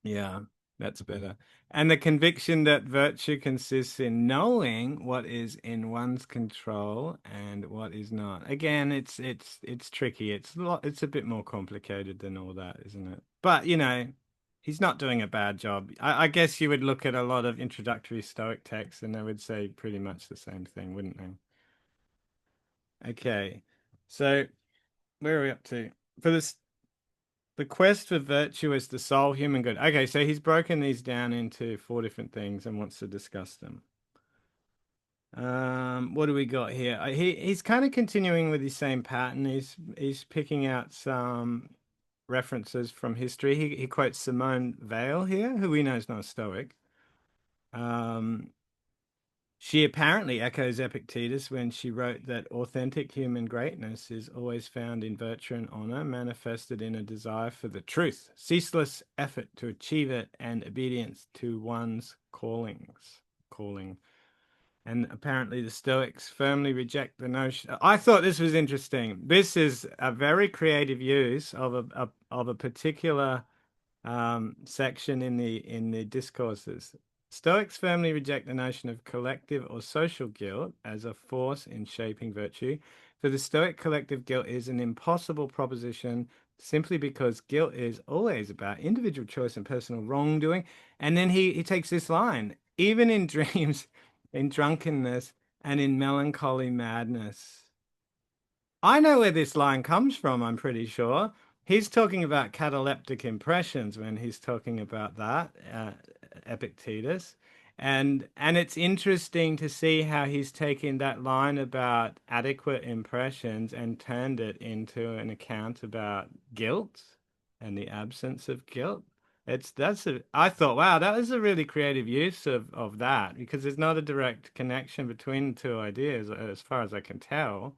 Yeah, that's better. And the conviction that virtue consists in knowing what is in one's control and what is not. Again, it's tricky. It's a bit more complicated than all that, isn't it? But you know, he's not doing a bad job. I guess you would look at a lot of introductory Stoic texts and they would say pretty much the same thing, wouldn't they? Okay, so where are we up to? For this, the quest for virtue is the sole human good. Okay, so he's broken these down into four different things and wants to discuss them. What do we got here? He's kind of continuing with his same pattern. He's picking out some references from history. He quotes Simone Weil here, who we know is not a Stoic. She apparently echoes Epictetus when she wrote that authentic human greatness is always found in virtue and honor, manifested in a desire for the truth, ceaseless effort to achieve it, and obedience to one's calling. And apparently the Stoics firmly reject the notion. I thought this was interesting. This is a very creative use of a particular section in the discourses. Stoics firmly reject the notion of collective or social guilt as a force in shaping virtue. For the Stoic, collective guilt is an impossible proposition simply because guilt is always about individual choice and personal wrongdoing. And then he takes this line, even in dreams, in drunkenness, and in melancholy madness. I know where this line comes from, I'm pretty sure. He's talking about cataleptic impressions when he's talking about that, Epictetus. And it's interesting to see how he's taken that line about adequate impressions and turned it into an account about guilt and the absence of guilt. I thought, wow, that was a really creative use of that, because there's not a direct connection between the two ideas as far as I can tell.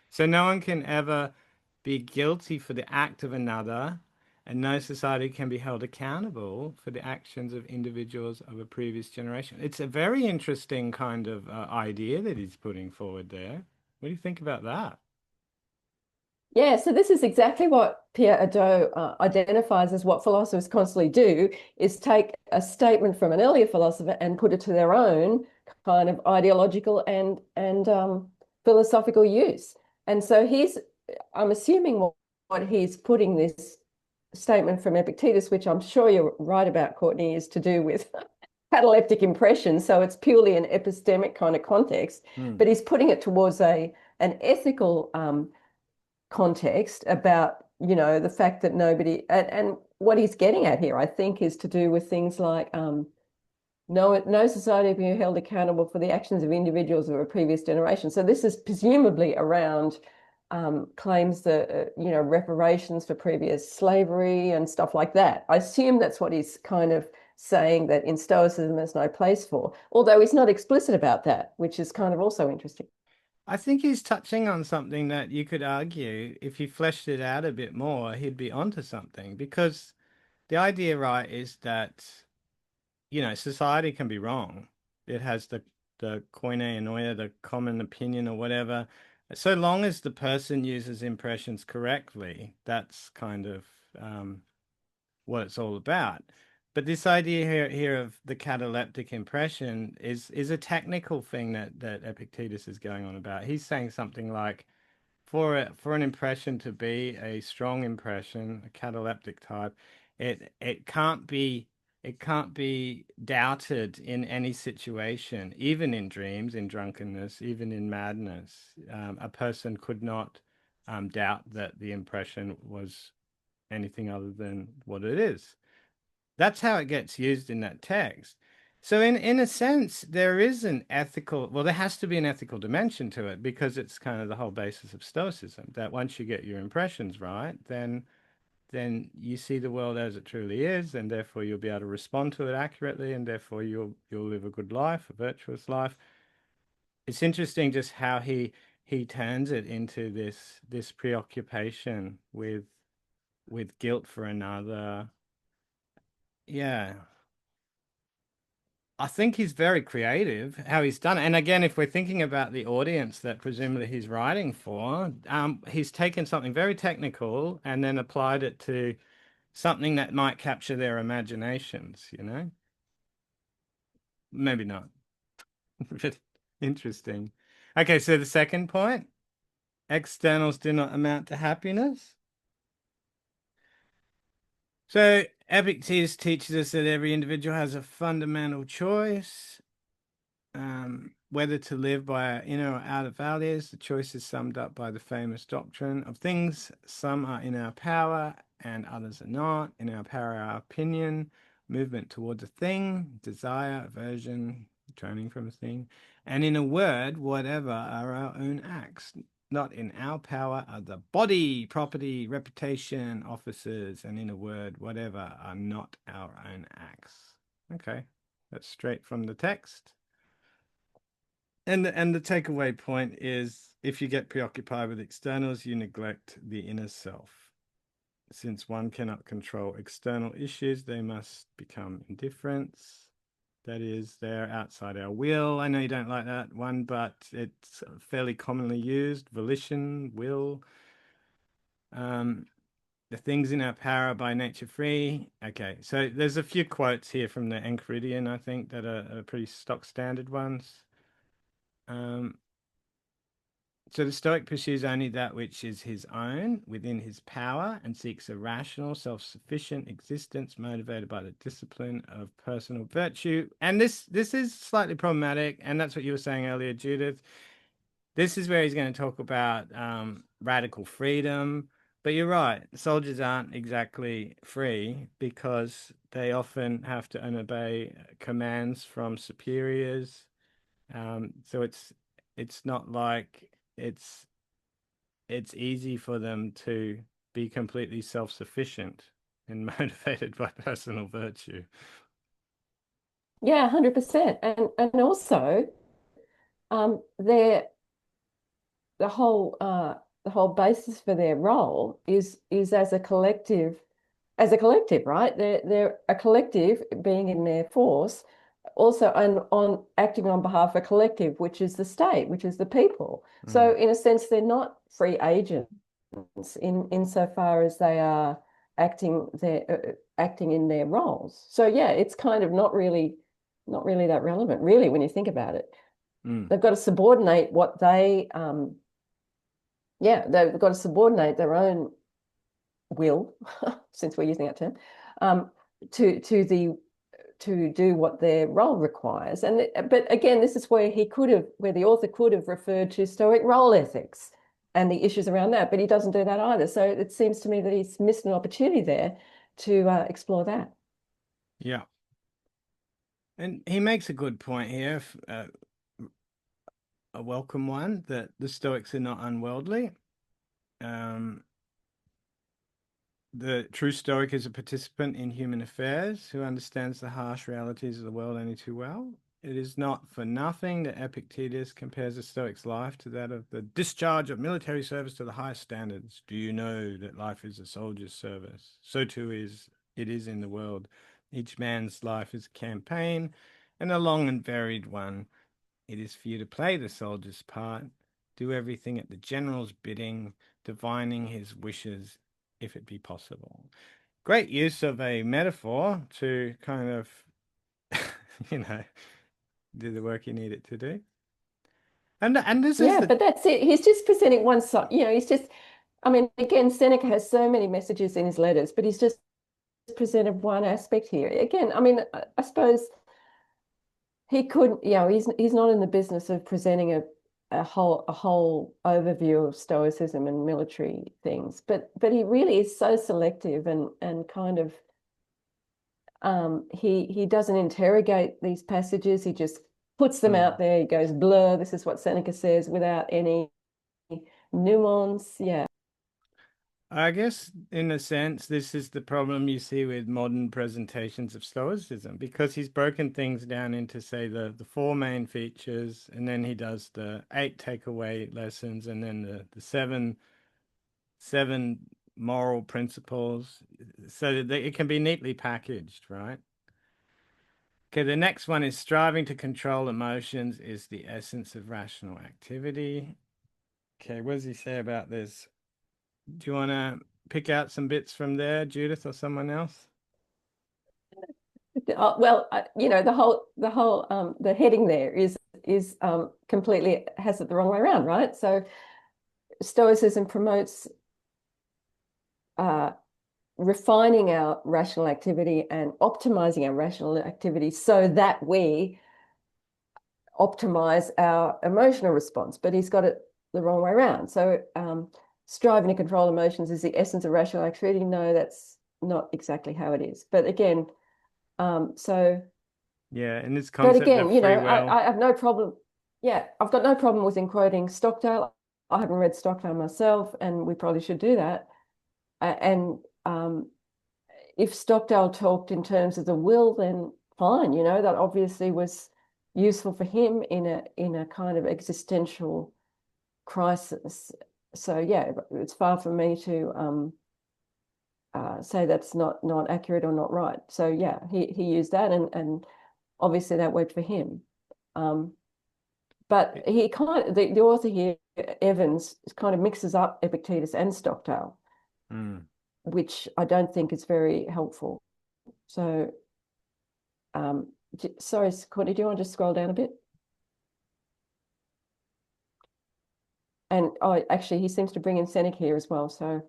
So no one can ever be guilty for the act of another, and no society can be held accountable for the actions of individuals of a previous generation. It's a very interesting kind of idea that he's putting forward there. What do you think about that? Yeah, so this is exactly what Pierre Hadot identifies as what philosophers constantly do, is take a statement from an earlier philosopher and put it to their own kind of ideological and philosophical use. And so I'm assuming what he's putting this statement from Epictetus, which I'm sure you're right about, Courtney, is to do with cataleptic impression. So it's purely an epistemic kind of context, but he's putting it towards an ethical context about, you know, the fact that nobody, and what he's getting at here, I think, is to do with things like no society being held accountable for the actions of individuals of a previous generation. So this is presumably around claims that, reparations for previous slavery and stuff like that. I assume that's what he's kind of saying, that in Stoicism there's no place for, although he's not explicit about that, which is kind of also interesting. I think he's touching on something that you could argue if he fleshed it out a bit more, he'd be onto something. Because the idea, right, is that, society can be wrong. It has the koine noia, the common opinion or whatever. So long as the person uses impressions correctly, that's kind of what it's all about. But this idea here of the cataleptic impression is a technical thing that Epictetus is going on about. He's saying something like, for an impression to be a strong impression, a cataleptic type, it can't be doubted in any situation, even in dreams, in drunkenness, even in madness. A person could not doubt that the impression was anything other than what it is. That's how it gets used in that text. So in a sense, there is an ethical, well, there has to be an ethical dimension to it, because it's kind of the whole basis of Stoicism, that once you get your impressions right, then you see the world as it truly is, and therefore you'll be able to respond to it accurately, and therefore you'll live a good life, a virtuous life. It's interesting just how he turns it into this preoccupation with guilt for another. Yeah. I think he's very creative how he's done it. And again, if we're thinking about the audience that presumably he's writing for, he's taken something very technical and then applied it to something that might capture their imaginations, Maybe not. But interesting. Okay, so the second point, externals do not amount to happiness. So Epictetus teaches us that every individual has a fundamental choice, whether to live by our inner or outer values. The choice is summed up by the famous doctrine of things. Some are in our power and others are not. In our power, our opinion, movement towards a thing, desire, aversion, turning from a thing. And in a word, whatever are our own acts. Not in our power are the body, property, reputation, offices, and in a word, whatever are not our own acts. Okay, that's straight from the text. And the takeaway point is, if you get preoccupied with externals, you neglect the inner self. Since one cannot control external issues, they must become indifference. That is, they're outside our will. I know you don't like that one, but it's fairly commonly used. Volition, will. The things in our power are by nature free. Okay, so there's a few quotes here from the Enchiridion, I think, that are pretty stock standard ones. So the Stoic pursues only that which is his own, within his power, and seeks a rational, self-sufficient existence motivated by the discipline of personal virtue. And this is slightly problematic, and that's what you were saying earlier, Judith. This is where he's going to talk about radical freedom. But you're right, soldiers aren't exactly free because they often have to obey commands from superiors. So it's not like it's easy for them to be completely self-sufficient and motivated by personal virtue. Yeah, 100%. And also, the whole basis for their role is as a collective, right? They're a collective being in their force, also on acting on behalf of a collective, which is the state, which is the people. So in a sense, they're not free agents insofar as they are acting in their roles. So yeah, it's kind of not really that relevant, really, when you think about it. They've got to subordinate what they've got to subordinate their own will, since we're using that term, to do what their role requires. But again, this is where the author could have referred to Stoic role ethics and the issues around that, but he doesn't do that either. So it seems to me that he's missed an opportunity there to explore that. Yeah. And he makes a good point here, a welcome one, that the Stoics are not unworldly. Um, the true Stoic is a participant in human affairs who understands the harsh realities of the world only too well. It is not for nothing that Epictetus compares the Stoic's life to that of the discharge of military service to the highest standards. Do you know that life is a soldier's service? So too it is in the world. Each man's life is a campaign, and a long and varied one. It is for you to play the soldier's part, do everything at the general's bidding, divining his wishes, if it be possible. Great use of a metaphor to kind of, you know, do the work you need it to do. And this is Yeah, the but that's it. He's just presenting one side. He's just, I mean, again, Seneca has so many messages in his letters, but he's just presented one aspect here. Again, I mean, I suppose he could, he's not in the business of presenting a whole overview of Stoicism and military things, but he really is so selective and kind of he doesn't interrogate these passages. He just puts them out there. He goes blur. This is what Seneca says without any nuance. Yeah. I guess, in a sense, this is the problem you see with modern presentations of Stoicism, because he's broken things down into, say, the four main features, and then he does the 8 takeaway lessons, and then the seven moral principles, so that it can be neatly packaged, right? Okay, the next one is striving to control emotions is the essence of rational activity. Okay, what does he say about this? Do you want to pick out some bits from there, Judith, or someone else? Well, the heading there is completely has it the wrong way around, right? So Stoicism promotes refining our rational activity and optimizing our rational activity so that we optimize our emotional response. But he's got it the wrong way around. So striving to control emotions is the essence of rational activity. No, that's not exactly how it is. But again, so Yeah, and this but concept again, of free will. I have no problem. Yeah, I've got no problem with in quoting Stockdale. I haven't read Stockdale myself, and we probably should do that. And if Stockdale talked in terms of the will, then fine. That obviously was useful for him in a kind of existential crisis. So yeah, it's far from me to say that's not accurate or not right. So yeah, he used that, and obviously that worked for him. But he kind of the author here, Evans, kind of mixes up Epictetus and Stockdale, which I don't think is very helpful. So, sorry, Courtney, do you want to just scroll down a bit? And actually, he seems to bring in Seneca here as well. So,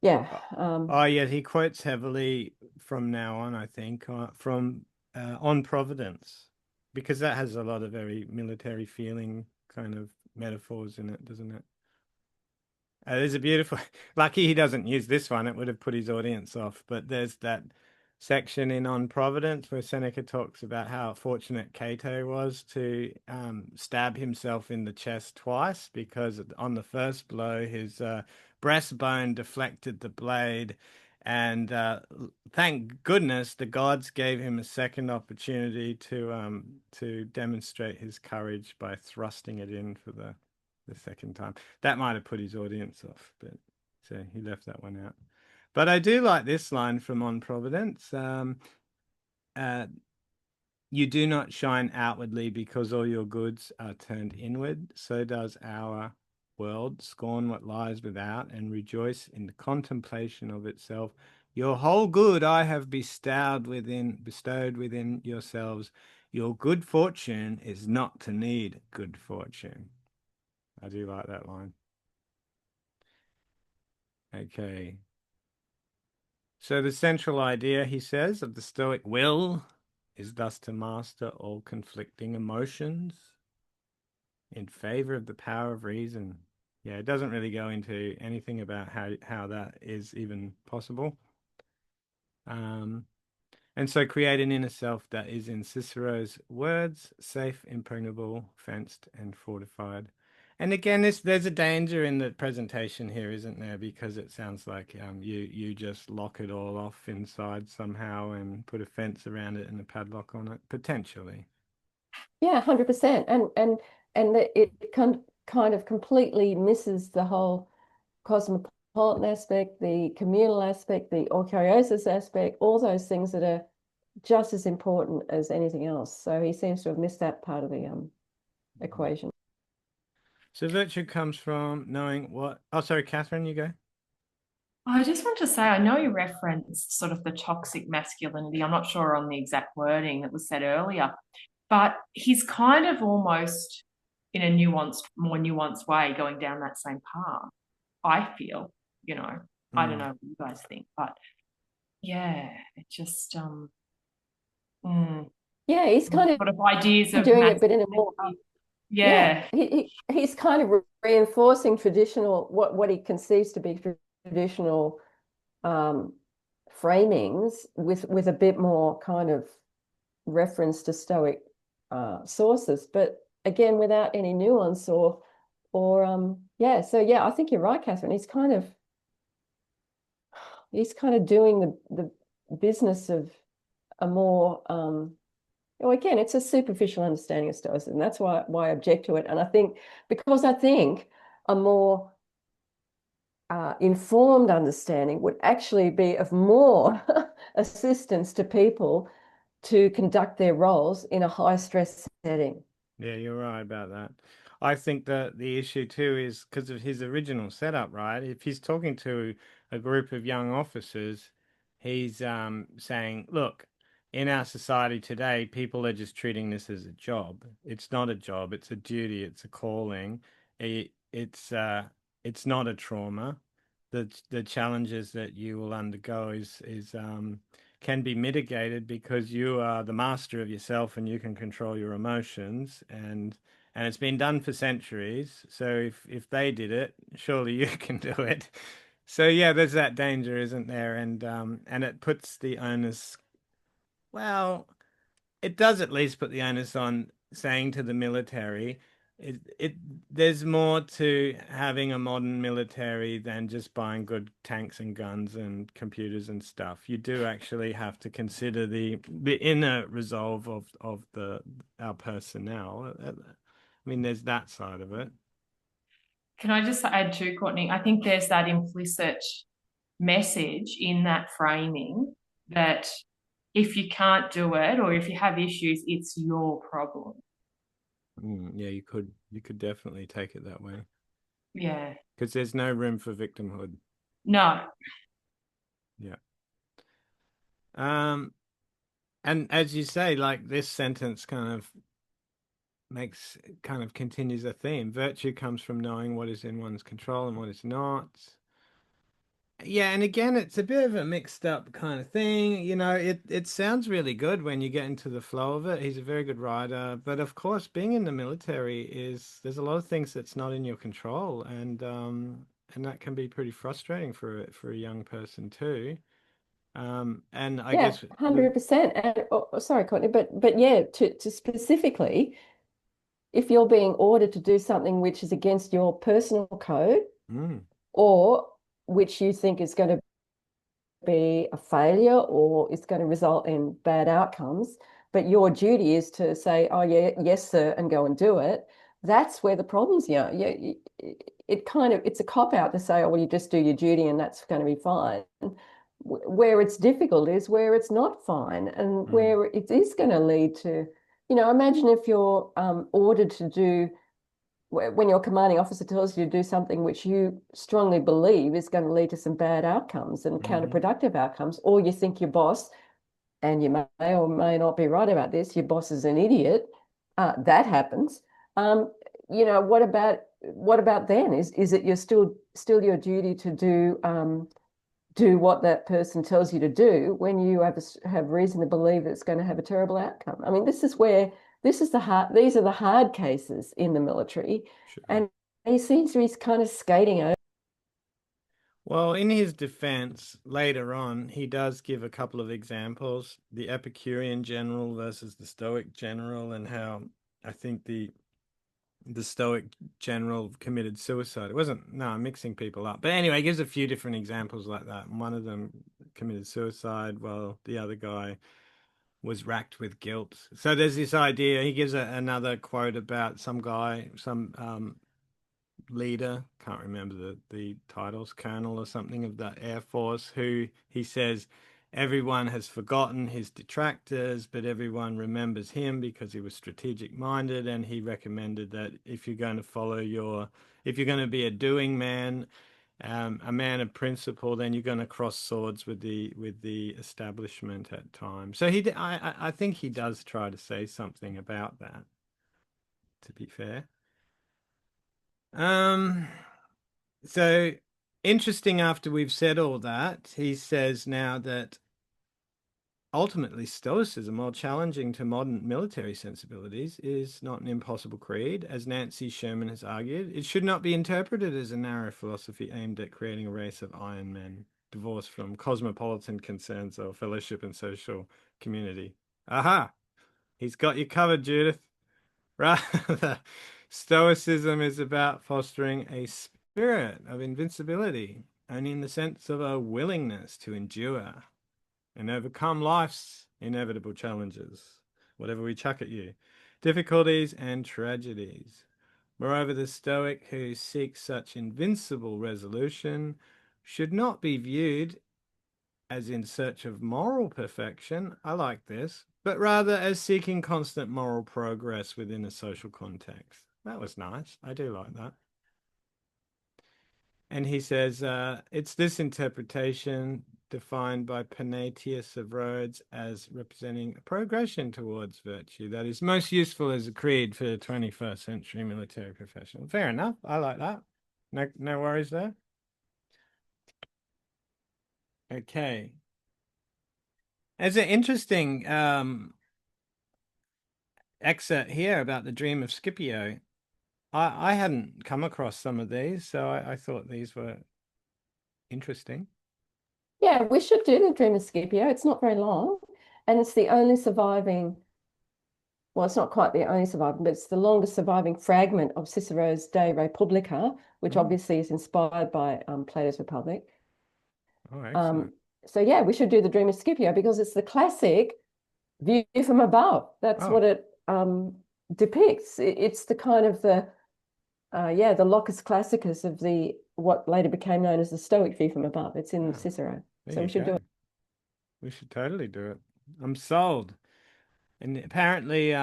yeah. Oh, yeah, he quotes heavily from now on, I think, from On Providence, because that has a lot of very military feeling kind of metaphors in it, doesn't it? There's a beautiful, lucky he doesn't use this one, it would have put his audience off, but there's that section in On Providence where Seneca talks about how fortunate Cato was to stab himself in the chest twice, because on the first blow his breastbone deflected the blade, and thank goodness the gods gave him a second opportunity to demonstrate his courage by thrusting it in for the second time. That might have put his audience off, but so he left that one out. But I do like this line from On Providence. You do not shine outwardly because all your goods are turned inward. So does our world scorn what lies without and rejoice in the contemplation of itself. Your whole good I have bestowed within yourselves. Your good fortune is not to need good fortune. I do like that line. Okay. So the central idea, he says, of the Stoic will is thus to master all conflicting emotions in favor of the power of reason. Yeah, it doesn't really go into anything about how that is even possible. And so create an inner self that is, in Cicero's words, safe, impregnable, fenced, and fortified. And again, there's a danger in the presentation here, isn't there? Because it sounds like you just lock it all off inside somehow and put a fence around it and a padlock on it, potentially. Yeah, 100%. It kind of completely misses the whole cosmopolitan aspect, the communal aspect, the eukaryosis aspect, all those things that are just as important as anything else. So he seems to have missed that part of the equation. So virtue comes from knowing what. Oh, sorry, Catherine, you go. I just want to say, I know you referenced sort of the toxic masculinity. I'm not sure on the exact wording that was said earlier, but he's kind of almost in a more nuanced way going down that same path. I feel, I don't know what you guys think, but yeah, it just Yeah, he's kind of sort of ideas of doing it, but in a more yeah. he's kind of reinforcing traditional what he conceives to be traditional framings with a bit more kind of reference to Stoic sources, but again without any nuance or yeah. So yeah, I think you're right, Catherine. He's kind of doing the business of a more well, again, it's a superficial understanding of Stoicism. That's why I object to it. And I think a more informed understanding would actually be of more assistance to people to conduct their roles in a high stress setting. Yeah, you're right about that. I think that the issue too is because of his original setup, right? If he's talking to a group of young officers, he's saying, look, in our society today, people are just treating this as a job. It's not a job, it's a duty, it's a calling. It's not a trauma. The challenges that you will undergo is can be mitigated because you are the master of yourself and you can control your emotions, and it's been done for centuries. So if they did it, surely you can do it. So yeah, there's that danger, isn't there? And it puts the onus, well, it does at least put the onus on saying to the military, it there's more to having a modern military than just buying good tanks and guns and computers and stuff. You do actually have to consider the inner resolve of our personnel. I mean, there's that side of it. Can I just add to Courtney? I think there's that implicit message in that framing that if you can't do it or if you have issues, it's your problem. Yeah, you could definitely take it that way. Yeah. Because there's no room for victimhood. No. Yeah. And as you say, like this sentence kind of continues a theme. Virtue comes from knowing what is in one's control and what is not. Yeah, and again, it's a bit of a mixed up kind of thing. It sounds really good when you get into the flow of it. He's a very good writer, but of course, being in the military there's a lot of things that's not in your control, and that can be pretty frustrating for a young person too. And I guess 100%. And sorry, Courtney, but yeah, to specifically, if you're being ordered to do something which is against your personal code, or which you think is going to be a failure or it's going to result in bad outcomes, but your duty is to say, oh yeah, yes sir, and go and do it. That's where the problems are. Yeah, it's a cop out to say, oh well, you just do your duty and that's going to be fine. Where it's difficult is where it's not fine, and where it is going to lead to, imagine if you're ordered to do, when your commanding officer tells you to do something which you strongly believe is going to lead to some bad outcomes and counterproductive outcomes, or you think your boss, and you may or may not be right about this, your boss is an idiot, that happens. What about then? Is it still your duty to do what that person tells you to do when you have reason to believe that it's going to have a terrible outcome? I mean, these are the hard cases in the military. Sure. And he seems to be kind of skating over. Well, in his defense, later on, he does give a couple of examples, the Epicurean general versus the Stoic general, and how I think the Stoic general committed suicide. It wasn't, no, I'm mixing people up. But anyway, he gives a few different examples like that. And one of them committed suicide while the other guy was racked with guilt. So there's this idea. He gives another quote about some guy, some leader, can't remember the titles, colonel or something of the Air Force, who he says everyone has forgotten his detractors, but everyone remembers him because he was strategic minded, and he recommended that if you're going to be a doing man, a man of principle, then you're going to cross swords with the establishment at times. So I think he does try to say something about that, to be fair. So interesting, after we've said all that, he says now that ultimately Stoicism, while challenging to modern military sensibilities, is not an impossible creed. As Nancy Sherman has argued, it should not be interpreted as a narrow philosophy aimed at creating a race of iron men, divorced from cosmopolitan concerns of fellowship and social community. Aha! He's got you covered, Judith. Rather, Stoicism is about fostering a spirit of invincibility, only in the sense of a willingness to endure and overcome life's inevitable challenges, whatever we chuck at you, difficulties and tragedies. Moreover, the Stoic who seeks such invincible resolution should not be viewed as in search of moral perfection. I like this, but rather as seeking constant moral progress within a social context. That was nice. I do like that. And he says, it's this interpretation defined by Panaetius of Rhodes as representing a progression towards virtue that is most useful as a creed for the 21st century military professional. Fair enough. I like that. No worries there. Okay. There's an interesting excerpt here about the dream of Scipio. I hadn't come across some of these, so I thought these were interesting. Yeah, we should do the Dream of Scipio. It's not very long, and it's the only surviving, well, it's not quite the only surviving, but it's the longest surviving fragment of Cicero's De Republica, which obviously is inspired by Plato's Republic. Oh, excellent. So yeah, we should do the Dream of Scipio because it's the classic view from above. That's what it depicts. It's the kind of the locus classicus of the what later became known as the Stoic view from above. It's in Cicero. So we should do it. We should totally do it. I'm sold. And apparently,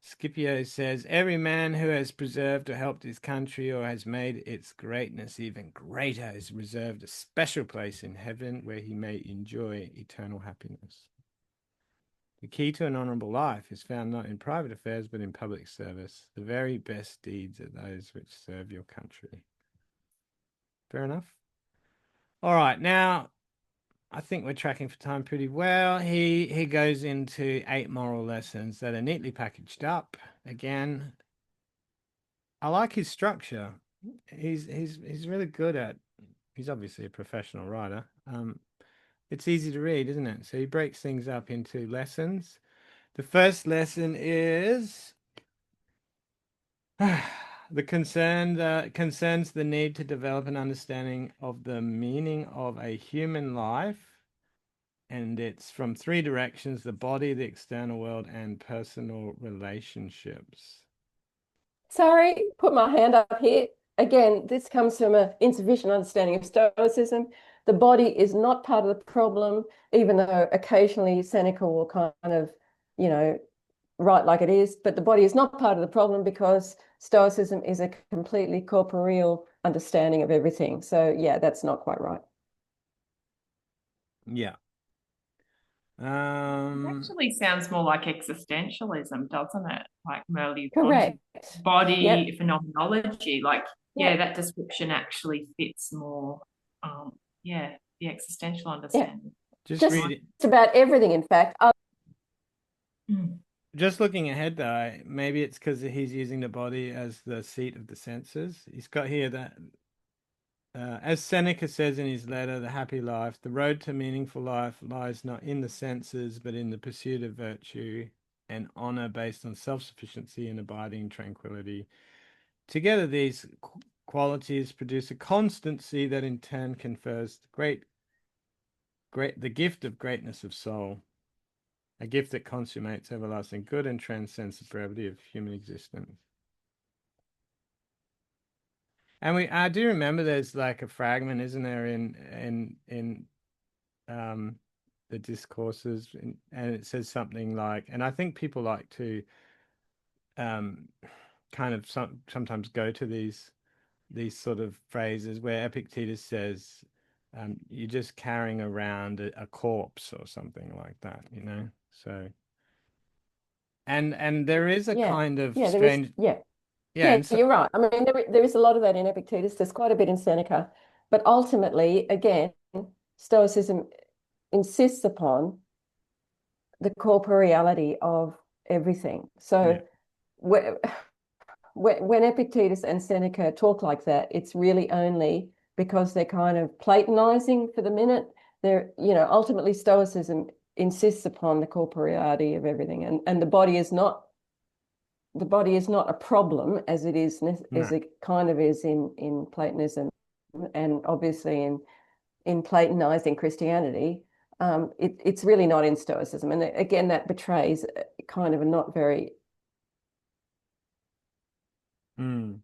Scipio says, every man who has preserved or helped his country or has made its greatness even greater is reserved a special place in heaven where he may enjoy eternal happiness. The key to an honorable life is found not in private affairs, but in public service. The very best deeds are those which serve your country. Fair enough. All right, now I think we're tracking for time pretty well. He goes into 8 moral lessons that are neatly packaged up. Again, I like his structure. He's really good at. He's obviously a professional writer. It's easy to read, isn't it? So he breaks things up into lessons. The first lesson is the concerns the need to develop an understanding of the meaning of a human life. And it's from 3 directions: the body, the external world, and personal relationships. Sorry, put my hand up here. Again, this comes from an insufficient understanding of Stoicism. The body is not part of the problem, even though occasionally Seneca will kind of, write like it is, but the body is not part of the problem because Stoicism is a completely corporeal understanding of everything. So yeah, that's not quite right. Yeah. It actually sounds more like existentialism, doesn't it? Like Merleau-Ponty Correct. body phenomenology. Like, that description actually fits more. The existential understanding. Just read it. It's about everything, in fact. Just looking ahead, though, maybe it's because he's using the body as the seat of the senses. He's got here that as Seneca says in his letter, The Happy Life, the road to meaningful life lies not in the senses, but in the pursuit of virtue and honor based on self-sufficiency and abiding tranquility. Together, these qualities produce a constancy that in turn confers the gift of greatness of soul, a gift that consummates everlasting good and transcends the brevity of human existence. And I do remember there's like a fragment, isn't there, in the discourses, and it says something like, and I think people like to kind of sometimes go to these sort of phrases where Epictetus says, you're just carrying around a corpse or something like that, you know. So, and there is a Yeah, kind of yeah, there is. strange, Yeah, yeah, yeah, and so, you're right. I mean, there is a lot of that in Epictetus. There's quite a bit in Seneca, but ultimately, again, Stoicism insists upon the corporeality of everything. So yeah, when Epictetus and Seneca talk like that, it's really only because they're kind of Platonizing for the minute. They're, ultimately Stoicism insists upon the corporeality of everything, and the body is not a problem as it is as no. it kind of is in Platonism, and obviously in Platonizing Christianity. It's really not in Stoicism, and again that betrays kind of a not very. Mm.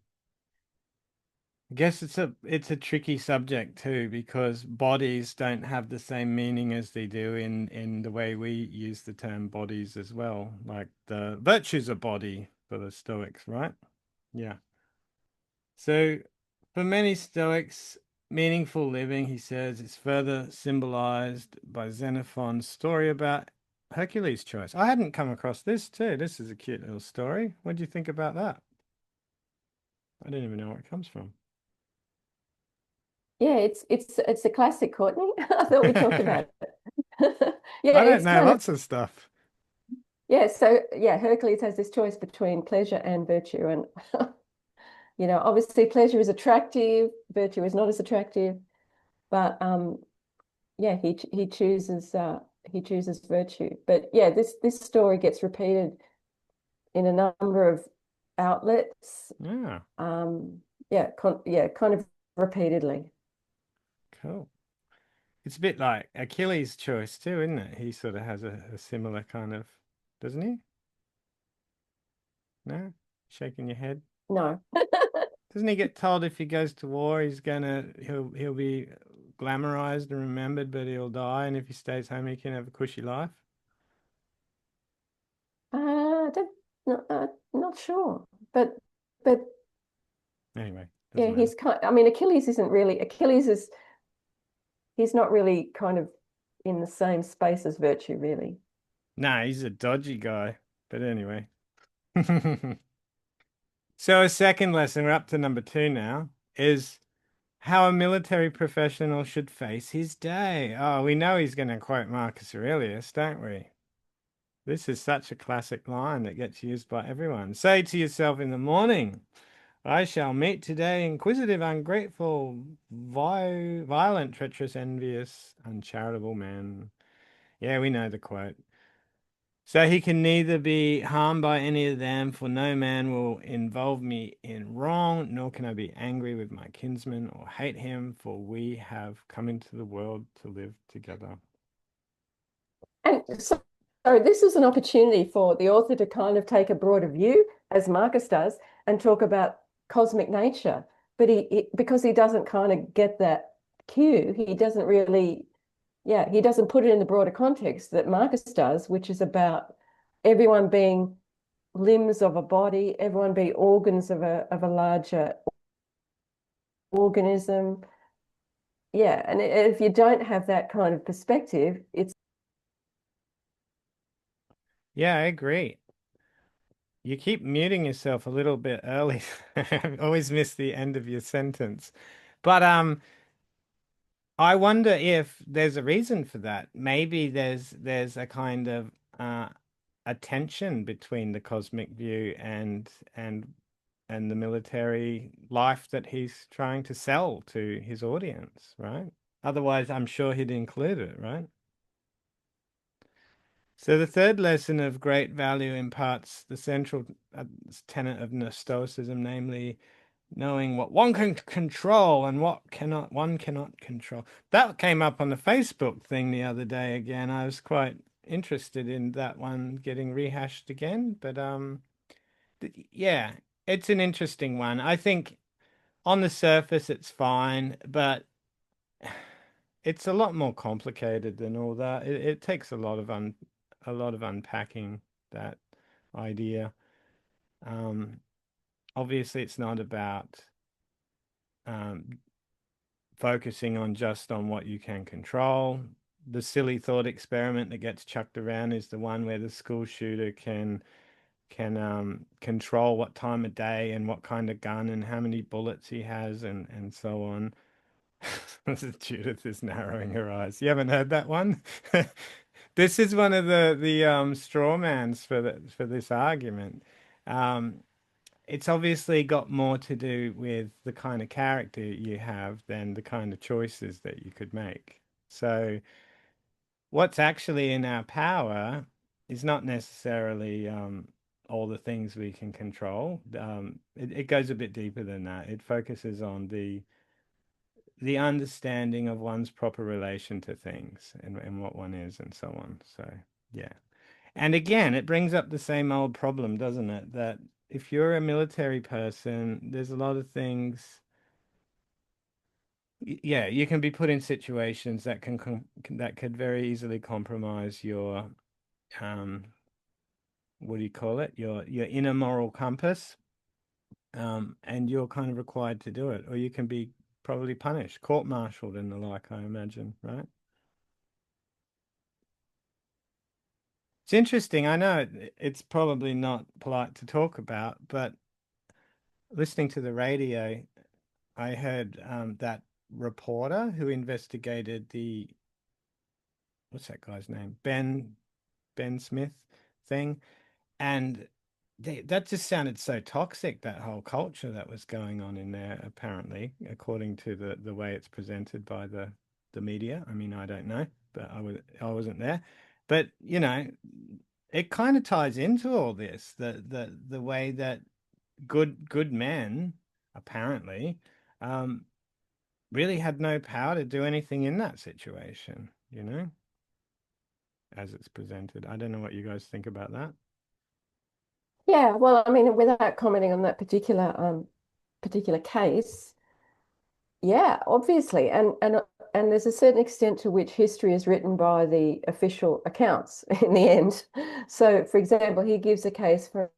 I guess it's a tricky subject too, because bodies don't have the same meaning as they do in the way we use the term bodies as well. Like the virtues of body for the Stoics, right? Yeah. So for many Stoics, meaningful living, he says, is further symbolized by Xenophon's story about Hercules' choice. I hadn't come across this too. This is a cute little story. What do you think about that? I don't even know where it comes from. Yeah, it's a classic, Courtney. I thought we talked about it. Yeah, I don't it's know kind of. lots of stuff. Yeah, so yeah, Hercules has this choice between pleasure and virtue, and obviously pleasure is attractive, virtue is not as attractive, but yeah, he chooses virtue. But yeah, this story gets repeated in a number of outlets. Yeah, Yeah, kind of repeatedly. cool. It's a bit like Achilles' choice too, isn't it? He sort of has a similar kind of, doesn't he? No? Shaking your head. No. Doesn't he get told if he goes to war, he'll be glamorized and remembered, but he'll die, and if he stays home, he can have a cushy life? Don't, not sure, but Anyway, yeah, doesn't matter. I mean, he's not really kind of in the same space as virtue, really. Nah, he's a dodgy guy. But anyway. So a second lesson, we're up to number 2 now, is how a military professional should face his day. Oh, we know he's going to quote Marcus Aurelius, don't we? This is such a classic line that gets used by everyone. Say to yourself in the morning, I shall meet today inquisitive, ungrateful, violent, treacherous, envious, uncharitable men. Yeah, we know the quote. So he can neither be harmed by any of them, for no man will involve me in wrong, nor can I be angry with my kinsman or hate him, for we have come into the world to live together. And so this is an opportunity for the author to kind of take a broader view, as Marcus does, and talk about cosmic nature. But because he doesn't kind of get that cue, he doesn't really, yeah, he doesn't put it in the broader context that Marcus does, which is about everyone being limbs of a body, everyone being organs of a larger organism. Yeah, and if you don't have that kind of perspective, it's. Yeah, I agree. You keep muting yourself a little bit early. I always miss the end of your sentence. But I wonder if there's a reason for that. Maybe there's a kind of a tension between the cosmic view and the military life that he's trying to sell to his audience, right? Otherwise, I'm sure he'd include it, right? So the third lesson of great value imparts the central tenet of Stoicism, namely knowing what one can control and what one cannot control. That came up on the Facebook thing the other day again. I was quite interested in that one getting rehashed again, but yeah, it's an interesting one. I think on the surface it's fine, but it's a lot more complicated than all that. It takes a lot of unpacking that idea. Obviously, it's not about focusing on what you can control. The silly thought experiment that gets chucked around is the one where the school shooter can control what time of day and what kind of gun and how many bullets he has and so on. Judith is narrowing her eyes. You haven't heard that one? This is one of the straw mans for this argument. It's obviously got more to do with the kind of character you have than the kind of choices that you could make. So what's actually in our power is not necessarily all the things we can control. It goes a bit deeper than that. It focuses on the understanding of one's proper relation to things and what one is and so on. So yeah. And again, it brings up the same old problem, doesn't it? That if you're a military person, there's a lot of things. Yeah, you can be put in situations that that could very easily compromise your what do you call it? Your inner moral compass. And you're kind of required to do it, or you can be probably punished, court-martialed and the like, I imagine, right? It's interesting. I know it's probably not polite to talk about, but listening to the radio, I heard that reporter who investigated what's that guy's name? Ben Smith thing. And that just sounded so toxic, that whole culture that was going on in there, apparently, according to the way it's presented by the media. I mean, I don't know, but I wasn't there. But it kind of ties into all this, the way that good men apparently really had no power to do anything in that situation, as it's presented. I don't know what you guys think about that. Yeah, well, I mean, without commenting on that particular case, yeah, obviously, and there's a certain extent to which history is written by the official accounts in the end. So, for example, he gives a case from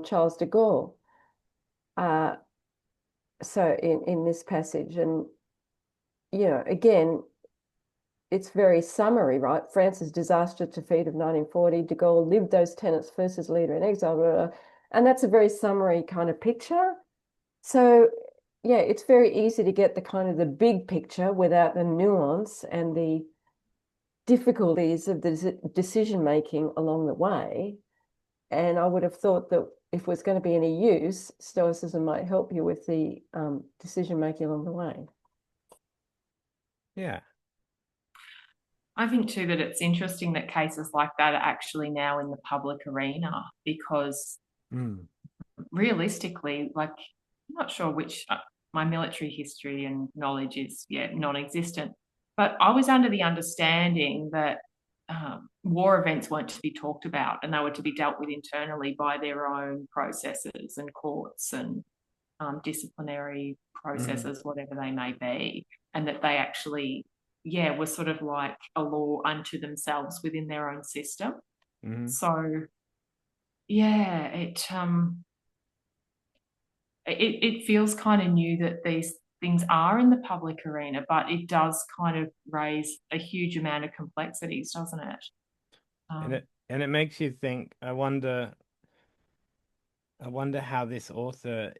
Charles de Gaulle. So in this passage, and again, it's very summary, right? France's disastrous defeat of 1940, de Gaulle lived those tenets first as leader in exile, blah, blah, blah. And that's a very summary kind of picture. So yeah, it's very easy to get the kind of the big picture without the nuance and the difficulties of the decision making along the way. And I would have thought that if there's going to be any use, Stoicism might help you with the decision making along the way. Yeah. I think too that it's interesting that cases like that are actually now in the public arena, because realistically, like, I'm not sure which my military history and knowledge is non-existent, but I was under the understanding that war events weren't to be talked about, and they were to be dealt with internally by their own processes and courts and disciplinary processes, whatever they may be, and that they actually were sort of like a law unto themselves within their own system. So it feels kind of new that these things are in the public arena, but it does kind of raise a huge amount of complexities, doesn't it? And it makes you think. I wonder how this author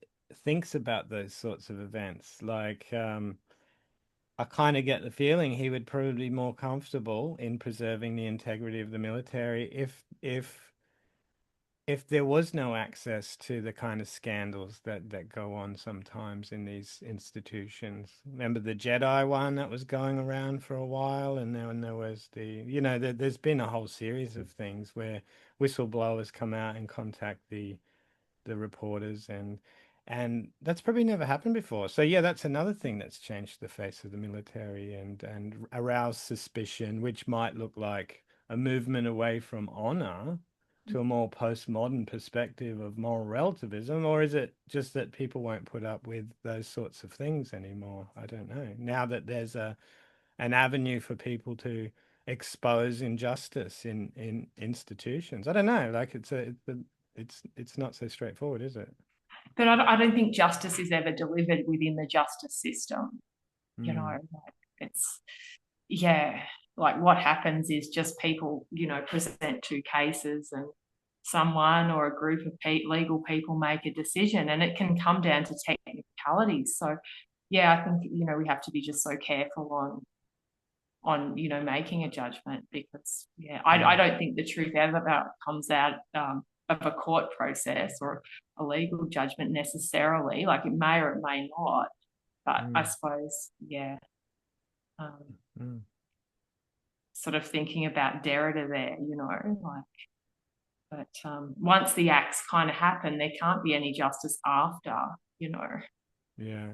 thinks about those sorts of events. Like, I kind of get the feeling he would probably be more comfortable in preserving the integrity of the military if if there was no access to the kind of scandals that go on sometimes in these institutions. Remember the Jedi one that was going around for a while, and then there was there's been a whole series of things where whistleblowers come out and contact the reporters, and that's probably never happened before. So yeah, that's another thing that's changed the face of the military and aroused suspicion, which might look like a movement away from honor to a more postmodern perspective of moral relativism, or is it just that people won't put up with those sorts of things anymore? I don't know. Now that there's an avenue for people to expose injustice in institutions. I don't know. Like it's not so straightforward, is it? But I don't think justice is ever delivered within the justice system. You know, like it's, yeah, like what happens is just people, present two cases and someone or a group of legal people make a decision, and it can come down to technicalities. So, yeah, I think, we have to be just so careful on making a judgment, because, I don't think the truth ever comes out of a court process or a legal judgment necessarily. Like it may or it may not, but I suppose, sort of thinking about Derrida there, like, but once the acts kind of happen, there can't be any justice after, Yeah.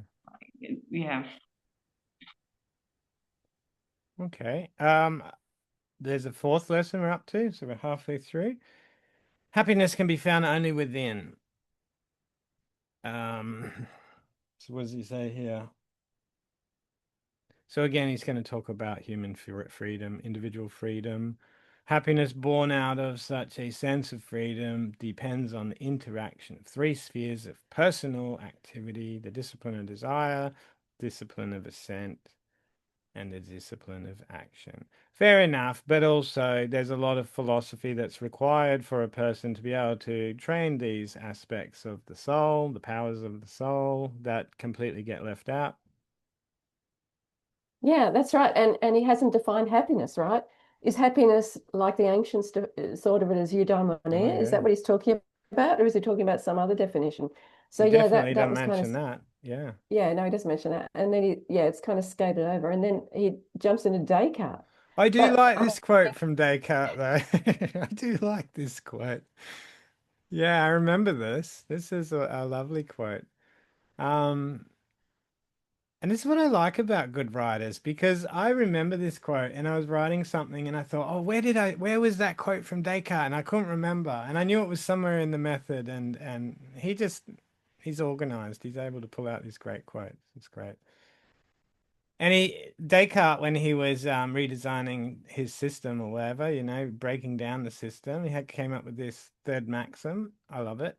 Yeah. Okay. There's a fourth lesson we're up to, so we're halfway through. Happiness can be found only within. So what does he say here? So again, he's going to talk about human freedom, individual freedom. Happiness born out of such a sense of freedom depends on the interaction of three spheres of personal activity: the discipline of desire, discipline of assent, and the discipline of action. Fair enough, but also there's a lot of philosophy that's required for a person to be able to train these aspects of the soul, the powers of the soul, that completely get left out. Yeah, that's right. And he hasn't defined happiness, right? Is happiness like the ancients thought of it as eudaimonia? Oh, Is yeah. that what he's talking about, or is he talking about some other definition? So He yeah, definitely that doesn't was kind mention of that. Yeah. yeah, no, he doesn't mention that. And then it's kind of skated over, and then he jumps into Descartes. I do But like this quote from Descartes, though. I do like this quote. Yeah, I remember this. This is a lovely quote. And this is what I like about good writers, because I remember this quote and I was writing something and I thought, oh, where was that quote from Descartes? And I couldn't remember. And I knew it was somewhere in the method, and he's organized. He's able to pull out these great quotes. It's great. And Descartes, when he was redesigning his system or whatever, breaking down the system, came up with this third maxim. I love it.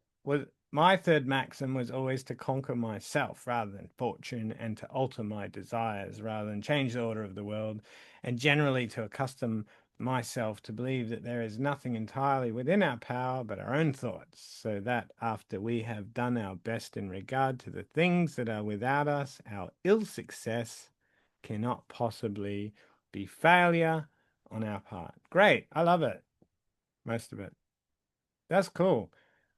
My third maxim was always to conquer myself rather than fortune, and to alter my desires rather than change the order of the world, and generally to accustom myself to believe that there is nothing entirely within our power but our own thoughts, so that after we have done our best in regard to the things that are without us, our ill success cannot possibly be failure on our part. Great. I love it. Most of it. That's cool.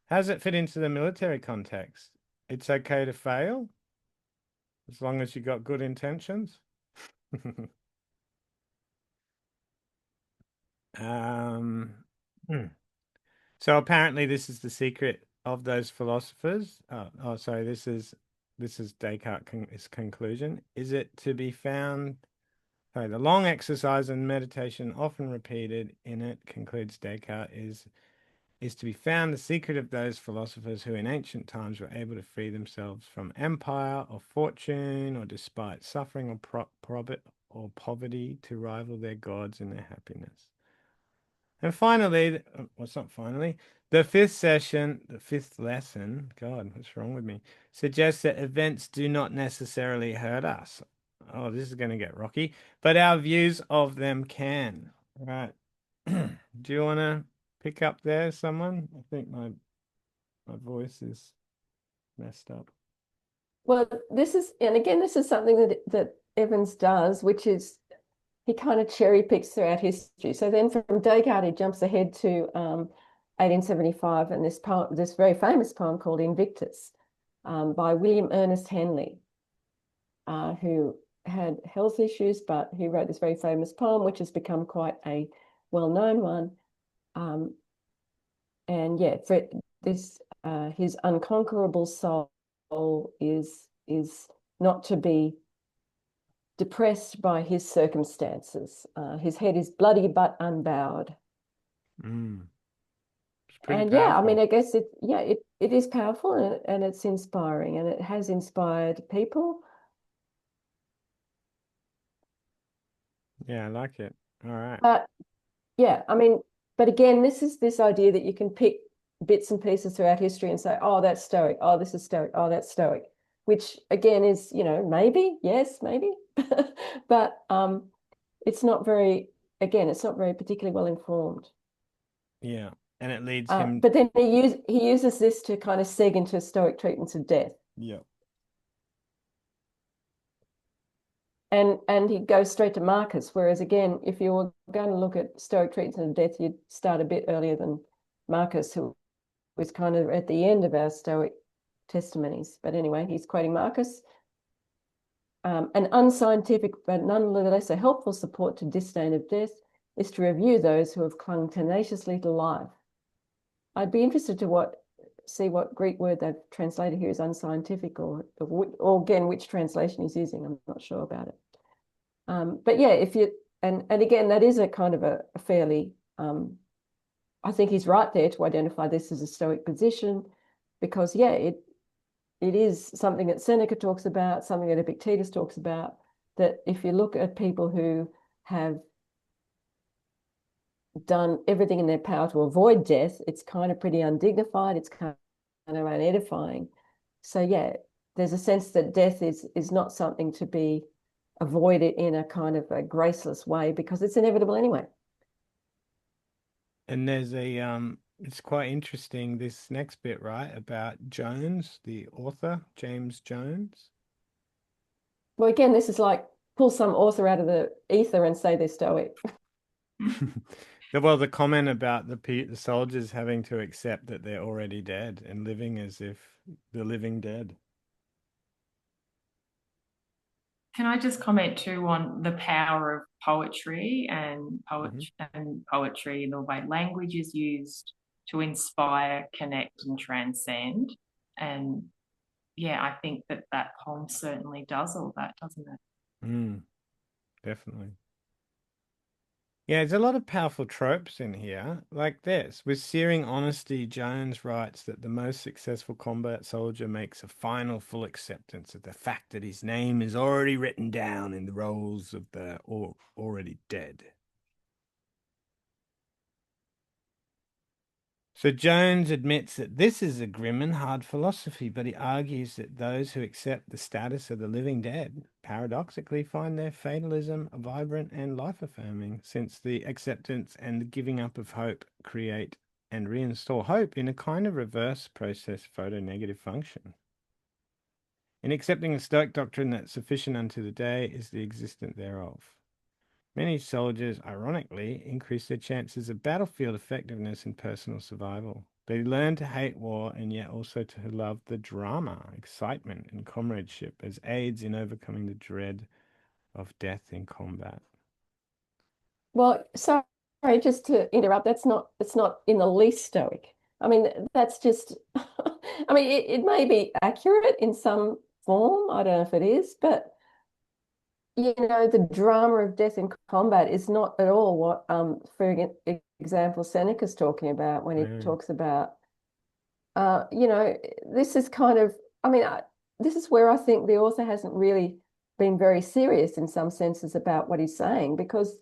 How does it fit into the military context? It's okay to fail as long as you got good intentions. So apparently this is the secret of those philosophers. Sorry, this is Descartes' conclusion. Is it to be found? Sorry, the long exercise and meditation often repeated in it, concludes Descartes, is to be found the secret of those philosophers who in ancient times were able to free themselves from empire or fortune, or despite suffering or poverty, to rival their gods in their happiness. And finally, what's not finally, the fifth lesson, God, what's wrong with me, suggests that events do not necessarily hurt us. Oh, this is going to get rocky, but our views of them can. Right. Do you want to pick up there, someone? I think my voice is messed up. well, this is something that Evans does, which is he kind of cherry picks throughout history. So then from Descartes, he jumps ahead to 1875, and this poem, this very famous poem called Invictus, by William Ernest Henley, who had health issues, but he wrote this very famous poem, which has become quite a well-known one. And yeah, for this, his unconquerable soul is not to be depressed by his circumstances. His head is bloody but unbowed. It's pretty And yeah, I mean, powerful. I guess it is powerful, and it's inspiring, and it has inspired people. Yeah, I like it. All right. But yeah, I mean, but again, this is this idea that you can pick bits and pieces throughout history and say, oh, that's Stoic, oh, this is Stoic, oh, that's Stoic, which again is, maybe, yes, maybe, but it's not very, again, it's not very particularly well informed. Yeah, and it leads him. But then he uses this to kind of seg into Stoic treatments of death. Yeah. And he goes straight to Marcus, whereas again, if you were going to look at Stoic treatments of death, you'd start a bit earlier than Marcus, who was kind of at the end of our Stoic testimonies. But anyway, he's quoting Marcus. An unscientific but nonetheless a helpful support to disdain of death is to review those who have clung tenaciously to life. I'd be interested to see what Greek word they've translated here as unscientific, or again, which translation he's using. I'm not sure about it. But yeah, if you, and again, that is a kind of a fairly, I think he's right there to identify this as a Stoic position, because yeah, it is something that Seneca talks about, something that Epictetus talks about, that if you look at people who have done everything in their power to avoid death, it's kind of pretty undignified, it's kind of unedifying. So yeah, there's a sense that death is not something to be avoided in a kind of a graceless way, because it's inevitable anyway. And there's it's quite interesting, this next bit, right, about Jones, the author, James Jones. Well, again, this is like pull some author out of the ether and say they're Stoic. Well, the comment about the soldiers having to accept that they're already dead and living as if the living dead. Can I just comment too on the power of poetry and poetry, and the way language is used to inspire, connect, and transcend? And yeah, I think that poem certainly does all that, doesn't it? Definitely. Yeah, there's a lot of powerful tropes in here, like this. With searing honesty, Jones writes that the most successful combat soldier makes a final full acceptance of the fact that his name is already written down in the rolls of the already dead. So Jones admits that this is a grim and hard philosophy, but he argues that those who accept the status of the living dead paradoxically find their fatalism vibrant and life-affirming, since the acceptance and the giving up of hope create and reinstall hope in a kind of reverse process photonegative function. In accepting the Stoic doctrine that sufficient unto the day is the existence thereof, many soldiers, ironically, increase their chances of battlefield effectiveness and personal survival. They learn to hate war and yet also to love the drama, excitement, and comradeship as aids in overcoming the dread of death in combat. Well, sorry, just to interrupt, it's not in the least Stoic. I mean, that's just, I mean, it may be accurate in some form. I don't know if it is, but the drama of death in combat is not at all what, for example, Seneca's talking about when he talks about, this is kind of, I mean, this is where I think the author hasn't really been very serious in some senses about what he's saying, because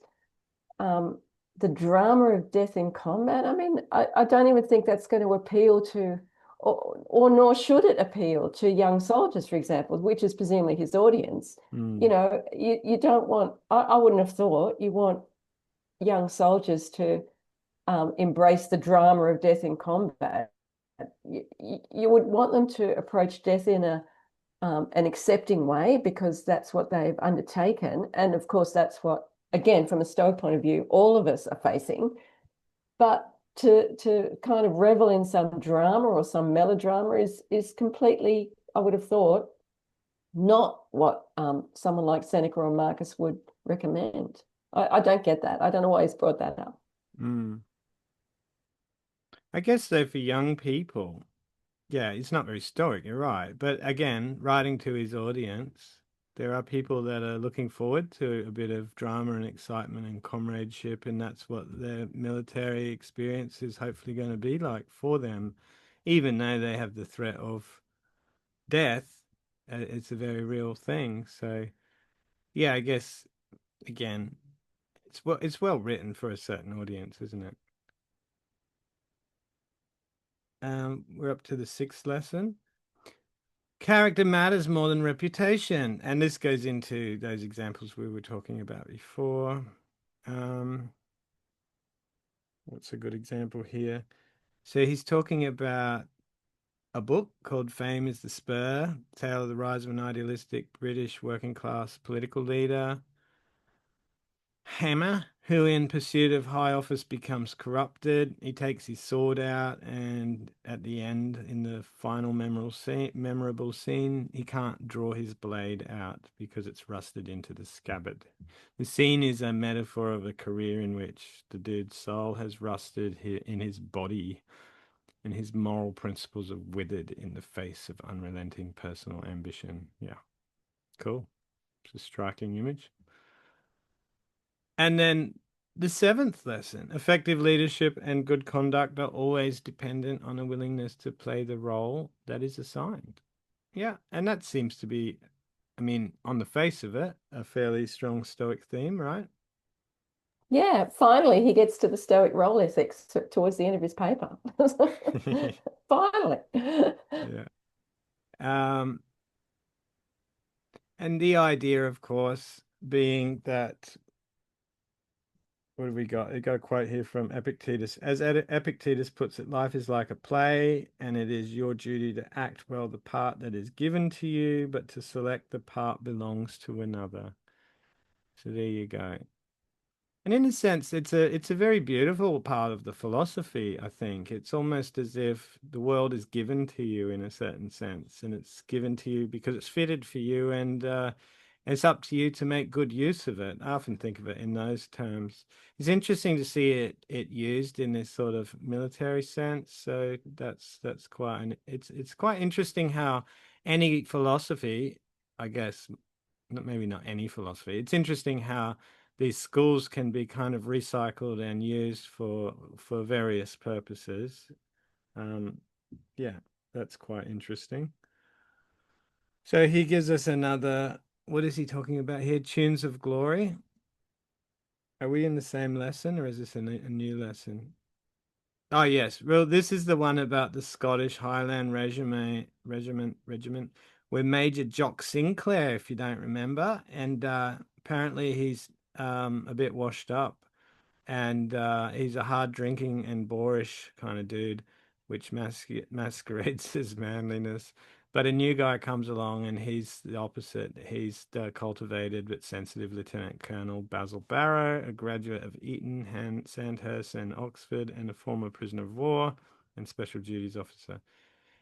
the drama of death in combat, I mean, I don't even think that's going to appeal to, or nor should it appeal to young soldiers, for example, which is presumably his audience. You don't want, I wouldn't have thought you want young soldiers to embrace the drama of death in combat. You would want them to approach death in an accepting way, because that's what they've undertaken. And of course, that's what, again, from a Stoic point of view, all of us are facing. But to kind of revel in some drama or some melodrama is completely, I would have thought, not what someone like Seneca or Marcus would recommend. I don't get that. I don't know why he's brought that up. Mm. I guess though for young people, yeah, it's not very stoic, you're right. But again, writing to his audience, there are people that are looking forward to a bit of drama and excitement and comradeship, and that's what their military experience is hopefully going to be like for them, even though they have the threat of death. It's a very real thing. So, yeah, I guess again, it's well written for a certain audience, isn't it? We're up to the 6th lesson. Character matters more than reputation. And this goes into those examples we were talking about before. What's a good example here? So he's talking about a book called Fame is the Spur, Tale of the Rise of an Idealistic British Working Class Political Leader. Hammer, who in pursuit of high office becomes corrupted. He takes his sword out, and at the end, in the final memorable scene, he can't draw his blade out because it's rusted into the scabbard. The scene is a metaphor of a career in which the dude's soul has rusted in his body, and his moral principles are withered in the face of unrelenting personal ambition. Yeah, cool. It's a striking image. And then the 7th lesson, effective leadership and good conduct are always dependent on a willingness to play the role that is assigned. Yeah, and that seems to be, I mean, on the face of it, a fairly strong Stoic theme, right? Yeah, finally he gets to the Stoic role ethics towards the end of his paper. Finally. Yeah. And the idea, of course, being that, what have we got? I got a quote here from Epictetus. As Epictetus puts it, life is like a play, and it is your duty to act well the part that is given to you, but to select the part belongs to another. So there you go. And in a sense, it's a very beautiful part of the philosophy, I think. It's almost as if the world is given to you in a certain sense, and it's given to you because it's fitted for you, and it's up to you to make good use of it. I often think of it in those terms. It's interesting to see it used in this sort of military sense. So that's quite it's quite interesting how any philosophy, I guess, maybe not any philosophy. It's interesting how these schools can be kind of recycled and used for various purposes. Yeah, that's quite interesting. So he gives us another, what is he talking about here? Tunes of Glory. Are we in the same lesson, or is this a new lesson? Oh, yes. Well, this is the one about the Scottish Highland Regiment, where Major Jock Sinclair, if you don't remember, and apparently he's a bit washed up, and he's a hard drinking and boorish kind of dude, which masquerades as manliness. But a new guy comes along, and he's the opposite. He's the cultivated but sensitive Lieutenant Colonel Basil Barrow, a graduate of Eton, Sandhurst, and Oxford, and a former prisoner of war and special duties officer.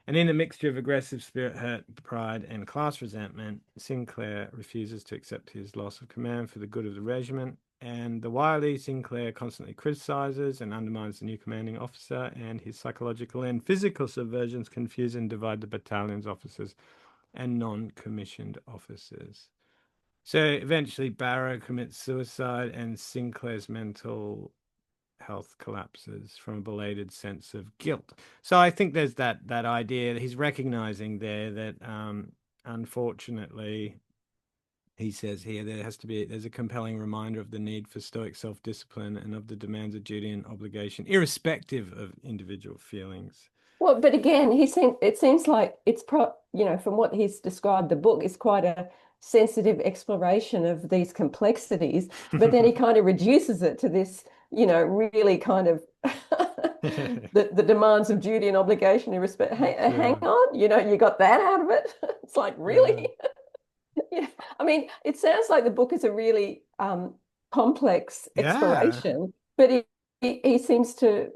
And in a mixture of aggressive spirit hurt, pride, and class resentment, Sinclair refuses to accept his loss of command for the good of the regiment. And the wily Sinclair constantly criticizes and undermines the new commanding officer, and his psychological and physical subversions confuse and divide the battalion's officers and non-commissioned officers. So eventually Barrow commits suicide, and Sinclair's mental health collapses from a belated sense of guilt. So I think there's that idea that he's recognizing there that unfortunately, he says here, there's a compelling reminder of the need for Stoic self-discipline and of the demands of duty and obligation, irrespective of individual feelings. Well, but again, it seems like it's from what he's described, the book is quite a sensitive exploration of these complexities, but then he kind of reduces it to this, really kind of the demands of duty and obligation in respect. Hang on, you got that out of it. It's like, really? Yeah. I mean, it sounds like the book is a really complex exploration, but he seems to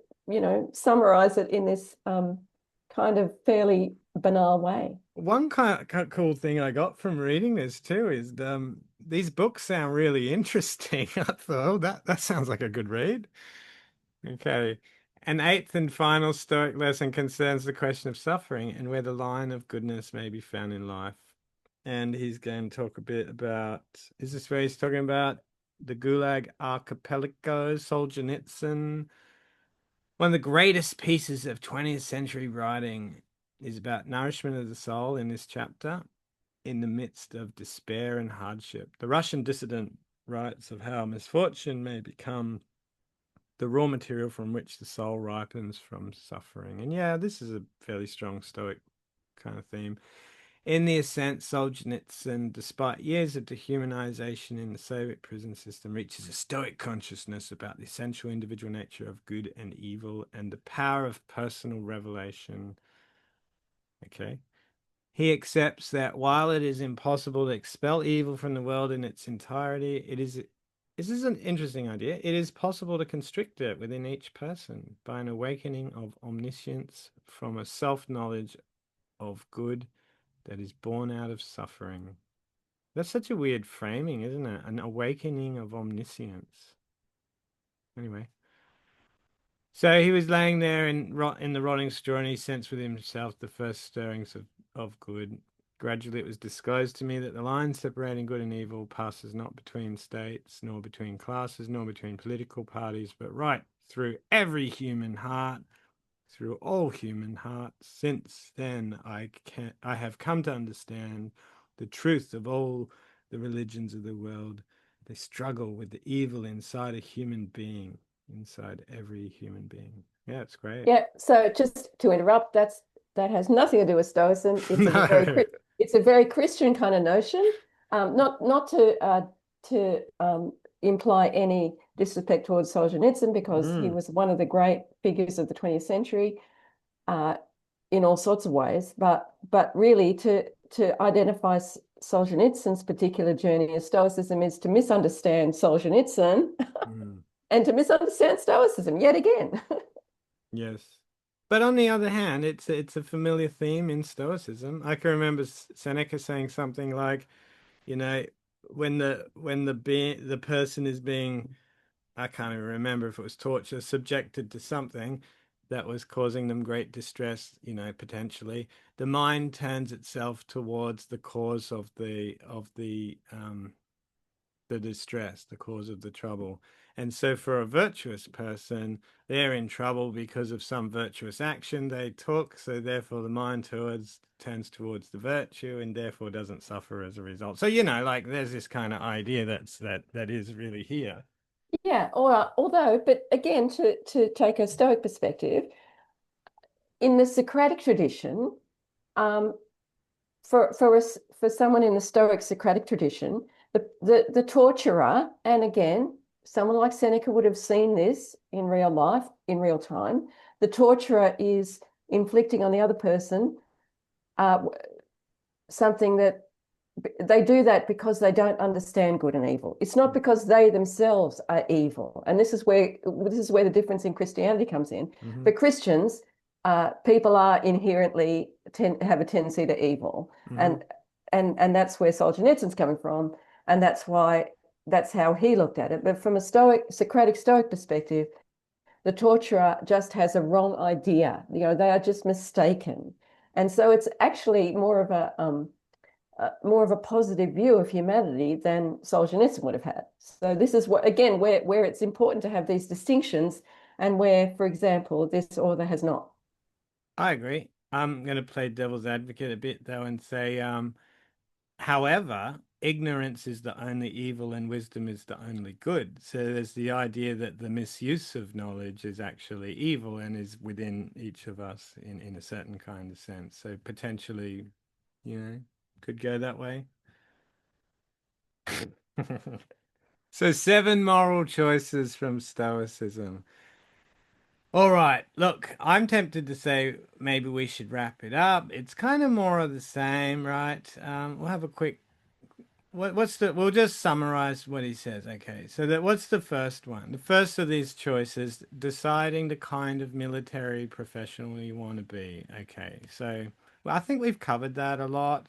summarize it in this kind of fairly banal way. One kind of cool thing I got from reading this too is these books sound really interesting. I thought, oh, that sounds like a good read. Okay. An eighth and final Stoic lesson concerns the question of suffering and where the line of goodness may be found in life. And he's going to talk a bit about, is this where he's talking about the Gulag Archipelago, Solzhenitsyn? One of the greatest pieces of 20th century writing is about nourishment of the soul in this chapter in the midst of despair and hardship. The Russian dissident writes of how misfortune may become the raw material from which the soul ripens from suffering. And yeah, this is a fairly strong Stoic kind of theme. In the Ascent, Solzhenitsyn, despite years of dehumanization in the Soviet prison system, reaches a Stoic consciousness about the essential individual nature of good and evil and the power of personal revelation. Okay. He accepts that while it is impossible to expel evil from the world in its entirety, this is an interesting idea. It is possible to constrict it within each person by an awakening of omniscience from a self-knowledge of good that is born out of suffering. That's such a weird framing, isn't it? An awakening of omniscience. Anyway. So he was laying there in the rotting straw, and he sensed within himself the first stirrings of good. Gradually it was disclosed to me that the line separating good and evil passes not between states, nor between classes, nor between political parties, but right through every human heart, through all human hearts. Since then I have come to understand the truth of all the religions of the world. They struggle with the evil inside a human being, inside every human being. Yeah, it's great. Yeah, so just to interrupt, that has nothing to do with Stoicism. It's a very Christian kind of notion. Not to imply any disrespect towards Solzhenitsyn, because he was one of the great figures of the 20th century in all sorts of ways, but really to identify Solzhenitsyn's particular journey of Stoicism is to misunderstand Solzhenitsyn and to misunderstand Stoicism yet again. Yes. But on the other hand, it's a familiar theme in Stoicism. I can remember Seneca saying something like, when the person is being, I can't even remember if it was torture, subjected to something that was causing them great distress, potentially, the mind turns itself towards the cause of the distress, the cause of the trouble. And so for a virtuous person, they're in trouble because of some virtuous action they took. So therefore the mind turns towards the virtue and therefore doesn't suffer as a result. So, there's this kind of idea that is really here. Yeah, although, but again, to take a Stoic perspective, in the Socratic tradition, for someone in the Stoic Socratic tradition, the torturer, and again, someone like Seneca would have seen this in real life, in real time. The torturer is inflicting on the other person something that they do that because they don't understand good and evil. It's not because they themselves are evil. And this is where the difference in Christianity comes in. For Christians, people are inherently have a tendency to evil. And that's where Solzhenitsyn's coming from. And that's how he looked at it. But from a Socratic Stoic perspective, the torturer just has a wrong idea. They are just mistaken. And so it's actually more of a positive view of humanity than Solzhenitsyn would have had. So this is where it's important to have these distinctions, and where, for example, this author has not. I agree. I'm going to play devil's advocate a bit, though, and say, however, ignorance is the only evil and wisdom is the only good. So there's the idea that the misuse of knowledge is actually evil and is within each of us in a certain kind of sense. So potentially, could go that way. So 7 moral choices from Stoicism. All right, look, I'm tempted to say maybe we should wrap it up. It's kind of more of the same, right? We'll have a quick we'll just summarize what he says. Okay, so what's the first one? The first of these choices, deciding the kind of military professional you want to be. Okay, so well, I think we've covered that a lot.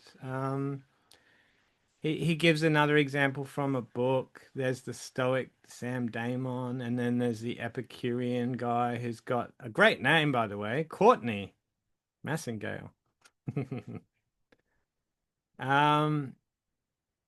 He gives another example from a book. There's the Stoic Sam Damon, and then there's the Epicurean guy who's got a great name, by the way, Courtney Massingale. um,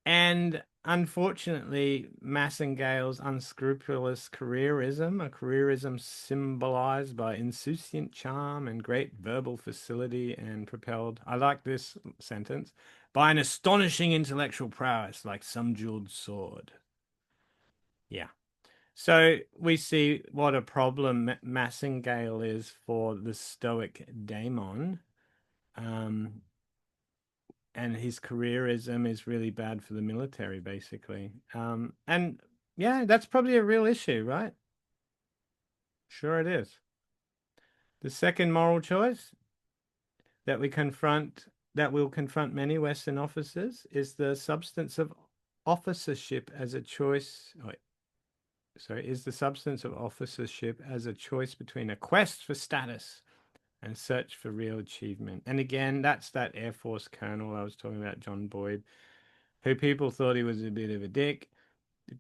and unfortunately, Massingale's unscrupulous careerism, a careerism symbolized by insouciant charm and great verbal facility, and propelled, I like this sentence, by an astonishing intellectual prowess like some jeweled sword. Yeah. So we see what a problem Massingale is for the Stoic daemon. And his careerism is really bad for the military, basically. And yeah, that's probably a real issue, right? Sure it is. The second moral choice that will confront many Western officers is the substance of officership as a choice. Is the substance of officership as a choice between a quest for status and search for real achievement. And again, that's that Air Force colonel I was talking about, John Boyd, who people thought he was a bit of a dick,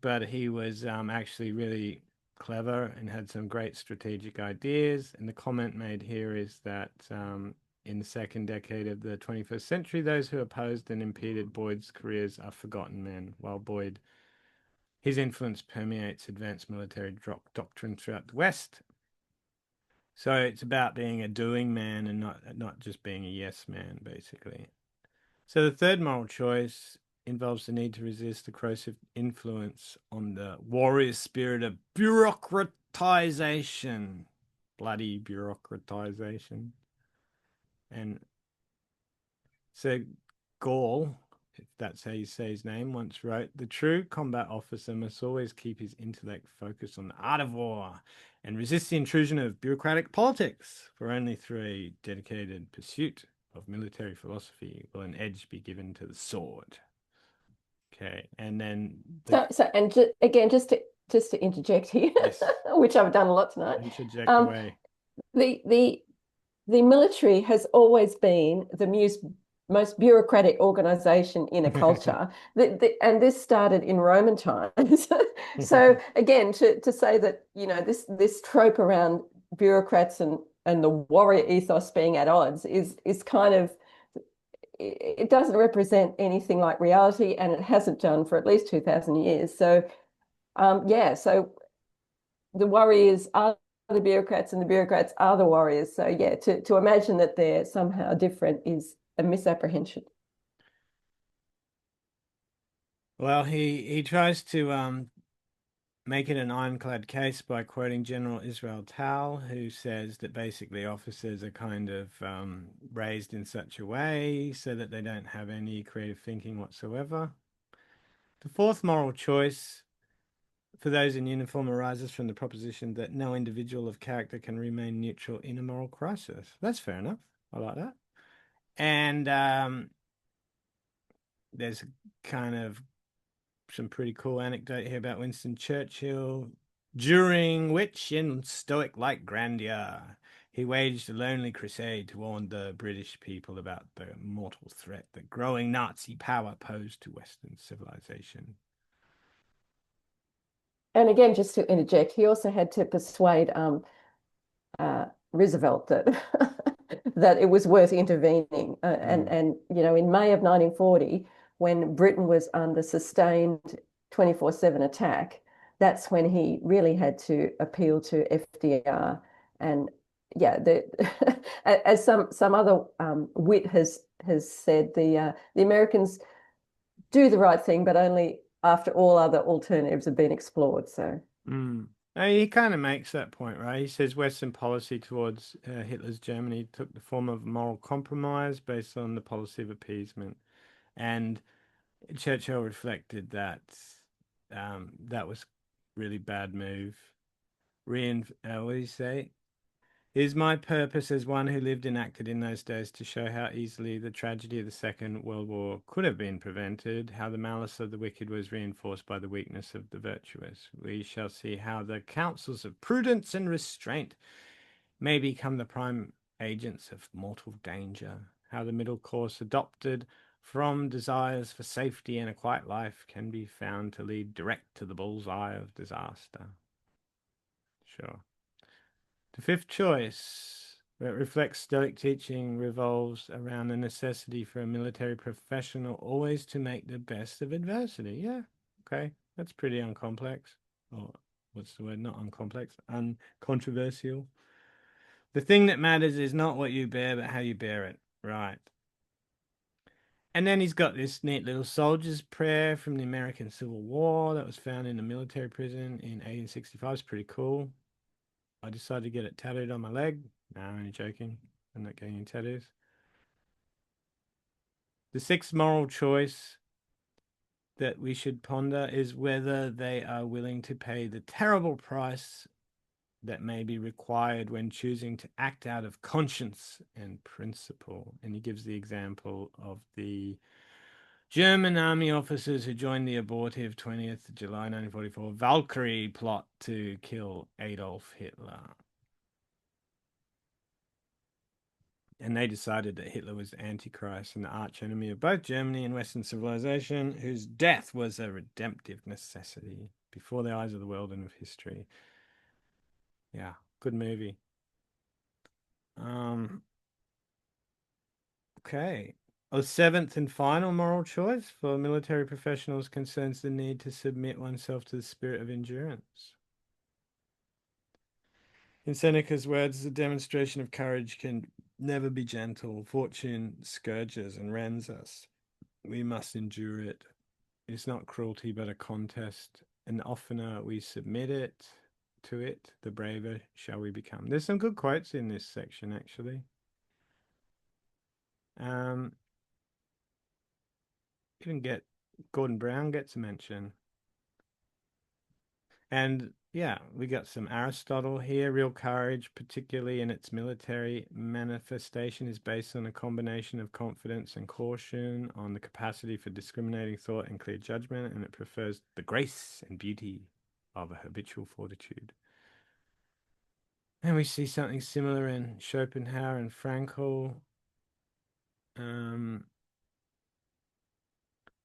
but he was actually really clever and had some great strategic ideas. And the comment made here is that in the second decade of the 21st century, those who opposed and impeded Boyd's careers are forgotten men, while his influence permeates advanced military doctrine throughout the West. So it's about being a doing man and not just being a yes man, basically. So the third moral choice involves the need to resist the corrosive influence on the warrior spirit of bureaucratization. Bloody bureaucratization. And so Gall, if that's how you say his name, once wrote, the true combat officer must always keep his intellect focused on the art of war and resist the intrusion of bureaucratic politics, for only through a dedicated pursuit of military philosophy will an edge be given to the sword. Okay, and then again, just to interject here, Yes. which I've done a lot tonight. Interject Um, away. The military has always been the most bureaucratic organization in a culture. And this started in Roman times. So again, to say that, this trope around bureaucrats and the warrior ethos being at odds is kind of, it doesn't represent anything like reality, and it hasn't done for at least 2,000 years. So so the warriors are the bureaucrats and the bureaucrats are the warriors. So yeah, to imagine that they're somehow different is a misapprehension. Well, he tries to make it an ironclad case by quoting General Israel Tal, who says that basically officers are kind of raised in such a way so that they don't have any creative thinking whatsoever. The fourth moral choice for those in uniform arises from the proposition that no individual of character can remain neutral in a moral crisis. That's fair enough. I like that. And there's kind of some pretty cool anecdote here about Winston Churchill, during which, in stoic-like grandeur, he waged a lonely crusade to warn the British people about the mortal threat that growing Nazi power posed to Western civilization. And again, just to interject, he also had to persuade Roosevelt that that it was worth intervening. And in May of 1940, when Britain was under sustained 24/7 attack, that's when he really had to appeal to FDR. And yeah, as some other wit has said, the Americans do the right thing, but only after all other alternatives have been explored. So. He kind of makes that point, right? He says Western policy towards Hitler's Germany took the form of moral compromise based on the policy of appeasement. And Churchill reflected that that was really bad move. What do you say? Is my purpose as one who lived and acted in those days to show how easily the tragedy of the Second World War could have been prevented, how the malice of the wicked was reinforced by the weakness of the virtuous. We shall see how the counsels of prudence and restraint may become the prime agents of mortal danger, how the middle course adopted from desires for safety and a quiet life can be found to lead direct to the bull's eye of disaster. Sure. The fifth choice that reflects Stoic teaching revolves around the necessity for a military professional always to make the best of adversity. Yeah, okay, that's pretty uncomplex. Or what's the word? Not uncomplex, uncontroversial. The thing that matters is not what you bear, but how you bear it. Right. And then he's got this neat little soldier's prayer from the American Civil War that was found in a military prison in 1865. It's pretty cool. I decided to get it tattooed on my leg. No, I'm only joking. I'm not getting any tattoos. The sixth moral choice that we should ponder is whether they are willing to pay the terrible price that may be required when choosing to act out of conscience and principle. And he gives the example of the German army officers who joined the abortive 20th July 1944 Valkyrie plot to kill Adolf Hitler. And they decided that Hitler was the Antichrist and the archenemy of both Germany and Western civilization, whose death was a redemptive necessity before the eyes of the world and of history. Yeah, good movie. Okay. A seventh and final moral choice for military professionals concerns the need to submit oneself to the spirit of endurance. In Seneca's words, the demonstration of courage can never be gentle. Fortune scourges and rends us. We must endure it. It's not cruelty, but a contest. And the oftener we submit to it, the braver shall we become. There's some good quotes in this section, actually. Even get Gordon Brown gets a mention. And yeah, we got some Aristotle here. Real courage, particularly in its military manifestation, is based on a combination of confidence and caution, on the capacity for discriminating thought and clear judgment, and it prefers the grace and beauty of a habitual fortitude. And we see something similar in Schopenhauer and Frankl.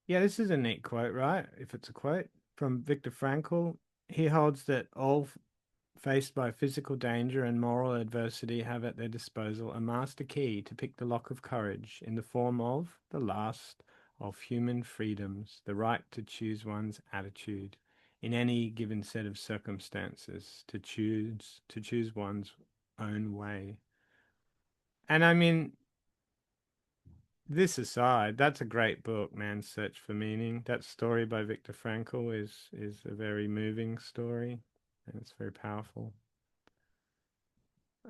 Yeah, this is a neat quote, right? If it's a quote from Viktor Frankl, he holds that all faced by physical danger and moral adversity have at their disposal a master key to pick the lock of courage in the form of the last of human freedoms, the right to choose one's attitude in any given set of circumstances, to choose one's own way. And I mean, this aside, that's a great book, Man's Search for Meaning. That story by Viktor Frankl is a very moving story, and it's very powerful.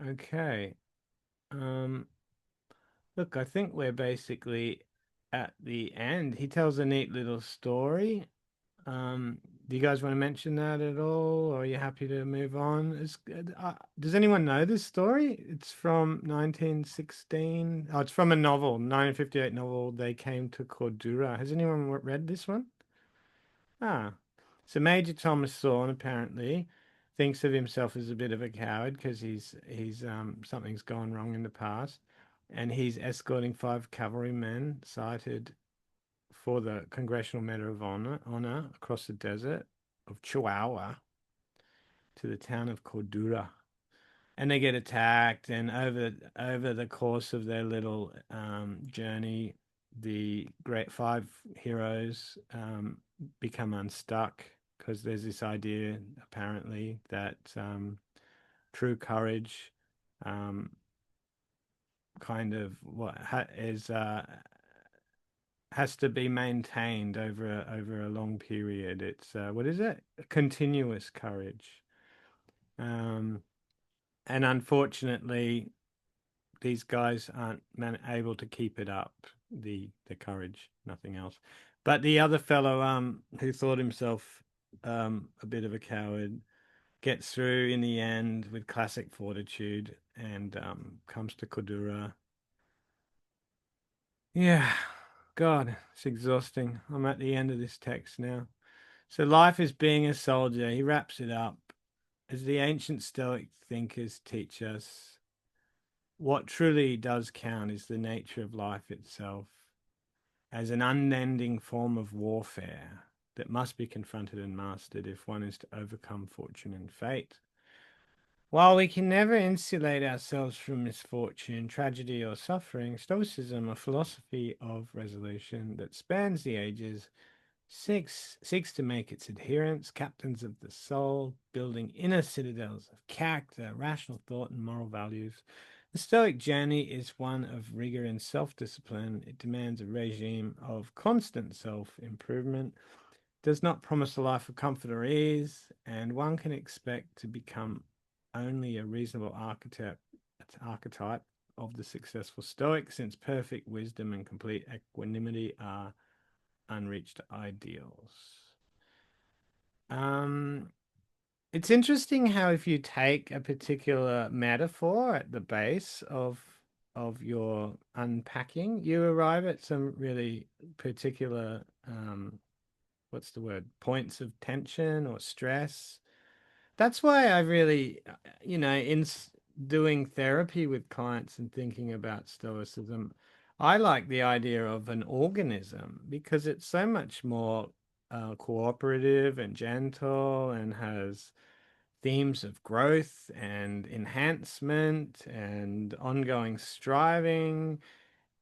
Okay. Look, I think we're basically at the end. He tells a neat little story. Do you guys want to mention that at all, or are you happy to move on? Does anyone know this story? It's from 1916. Oh, it's from a novel, 1958 novel, They Came to Cordura. Has anyone read this one? Ah, so Major Thomas Thorne apparently thinks of himself as a bit of a coward because he's something's gone wrong in the past, and he's escorting 5 cavalrymen cited for the Congressional Medal of Honor across the desert of Chihuahua to the town of Cordura. And they get attacked, and over the course of their little journey, the great 5 heroes become unstuck because there's this idea apparently that true courage kind of has to be maintained over a long period. It's what is it? Continuous courage. And unfortunately, these guys aren't able to keep it up, the courage, nothing else. But the other fellow who thought himself a bit of a coward gets through in the end with classic fortitude and comes to Kudura. Yeah, God, it's exhausting. I'm at the end of this text now. So life is being a soldier. He wraps it up. As the ancient Stoic thinkers teach us, what truly does count is the nature of life itself as an unending form of warfare that must be confronted and mastered if one is to overcome fortune and fate. While we can never insulate ourselves from misfortune, tragedy, or suffering, Stoicism, a philosophy of resolution that spans the ages, seeks to make its adherents captains of the soul, building inner citadels of character, rational thought, and moral values. The Stoic journey is one of rigor and self-discipline. It demands a regime of constant self-improvement, does not promise a life of comfort or ease, and one can expect to become only a reasonable archetype of the successful Stoic, since perfect wisdom and complete equanimity are unreached ideals. It's interesting how if you take a particular metaphor at the base of your unpacking, you arrive at some really particular what's the word? Points of tension or stress. That's why I really, in doing therapy with clients and thinking about Stoicism, I like the idea of an organism because it's so much more cooperative and gentle and has themes of growth and enhancement and ongoing striving.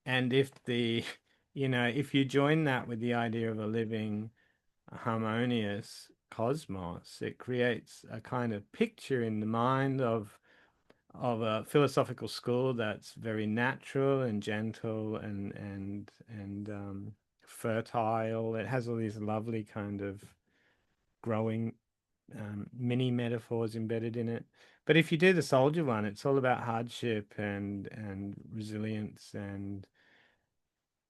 And if if you join that with the idea of a living, harmonious cosmos, it creates a kind of picture in the mind of a philosophical school that's very natural and gentle and fertile. It has all these lovely kind of growing mini metaphors embedded in it. But if you do the soldier one, it's all about hardship and resilience and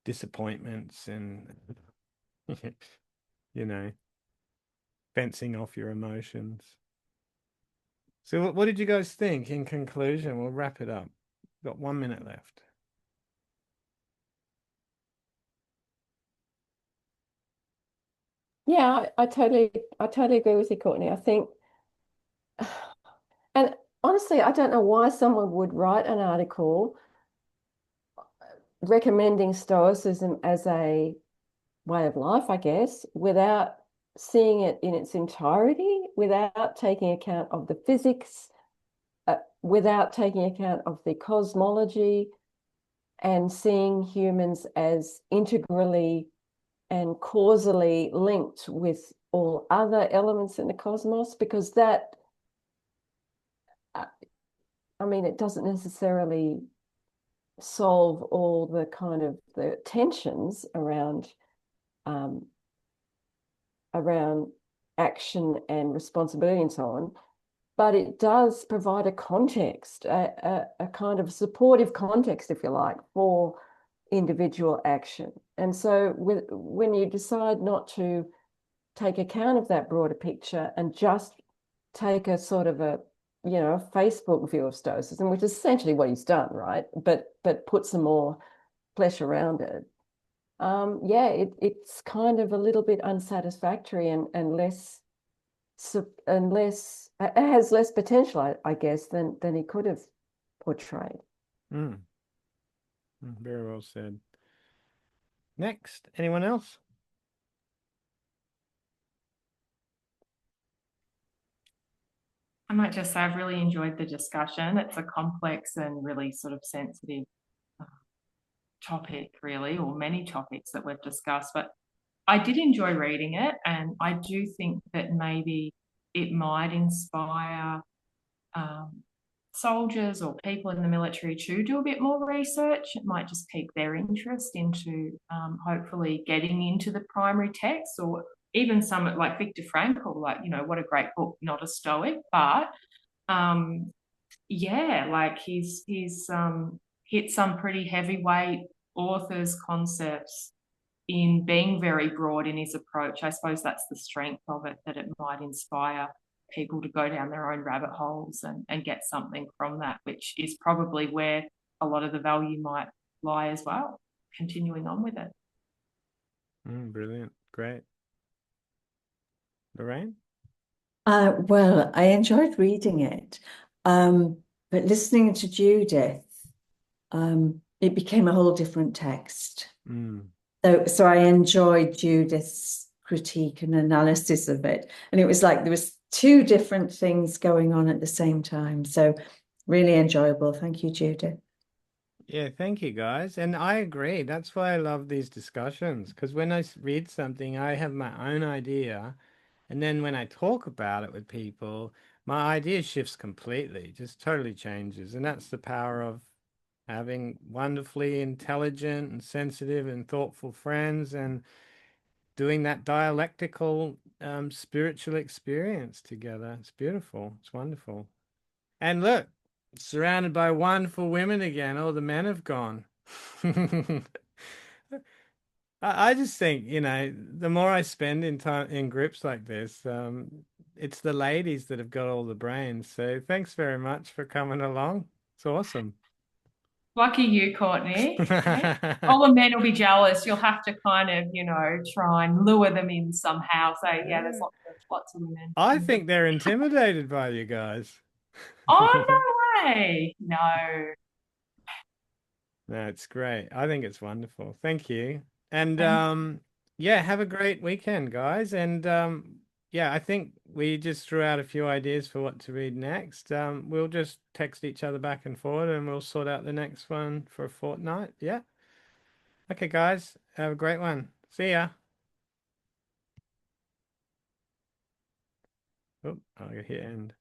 disappointments and you know, fencing off your emotions. So what did you guys think in conclusion? We'll wrap it up. Got 1 minute left. Yeah, I totally agree with you, Courtney. I think, and honestly, I don't know why someone would write an article recommending Stoicism as a way of life, I guess, without seeing it in its entirety, without taking account of the physics, without taking account of the cosmology, and seeing humans as integrally and causally linked with all other elements in the cosmos, because that, I mean, it doesn't necessarily solve all the kind of the tensions around action and responsibility and so on, but it does provide a context, a kind of supportive context, if you like, for individual action. And so when you decide not to take account of that broader picture and just take a sort of a Facebook view of Stoicism, which is essentially what he's done, right? But put some more flesh around it. It's kind of a little bit unsatisfactory and less it has less potential, I guess, than he could have portrayed. Very well said. Next, anyone else? I might just say I've really enjoyed the discussion. It's a complex and really sort of sensitive topic, really, or many topics that we've discussed, but I did enjoy reading it, and I do think that maybe it might inspire soldiers or people in the military to do a bit more research. It might just pique their interest into hopefully getting into the primary text, or even some like Viktor Frankl, like, what a great book, not a Stoic, but like he's hit some pretty heavyweight authors' concepts in being very broad in his approach. I suppose that's the strength of it, that it might inspire people to go down their own rabbit holes and get something from that, which is probably where a lot of the value might lie as well, continuing on with it. Brilliant. Great. Lorraine? Well, I enjoyed reading it, but listening to Judith, it became a whole different text. So I enjoyed Judith's critique and analysis of it, and it was like there was two different things going on at the same time. So really enjoyable. Thank you, Judith. Yeah, thank you guys. And I agree. That's why I love these discussions, because when I read something, I have my own idea. And then when I talk about it with people, my idea shifts completely, just totally changes. And that's the power of having wonderfully intelligent and sensitive and thoughtful friends and doing that dialectical spiritual experience together. It's beautiful. It's wonderful. And look, surrounded by wonderful women again. All the men have gone. I just think, the more I spend in time in groups like this, it's the ladies that have got all the brains. So thanks very much for coming along. It's awesome. Lucky you, Courtney. All the men will be jealous. You'll have to kind of, try and lure them in somehow. So yeah, there's lots of women. I think they're intimidated by you guys. Oh, no way. No. No, it's great. I think it's wonderful. Thank you. And Thanks. have a great weekend, guys. And I think we just threw out a few ideas for what to read next. We'll just text each other back and forward and we'll sort out the next one for a fortnight. Yeah. Okay, guys. Have a great one. See ya. Oh, I'll hit end.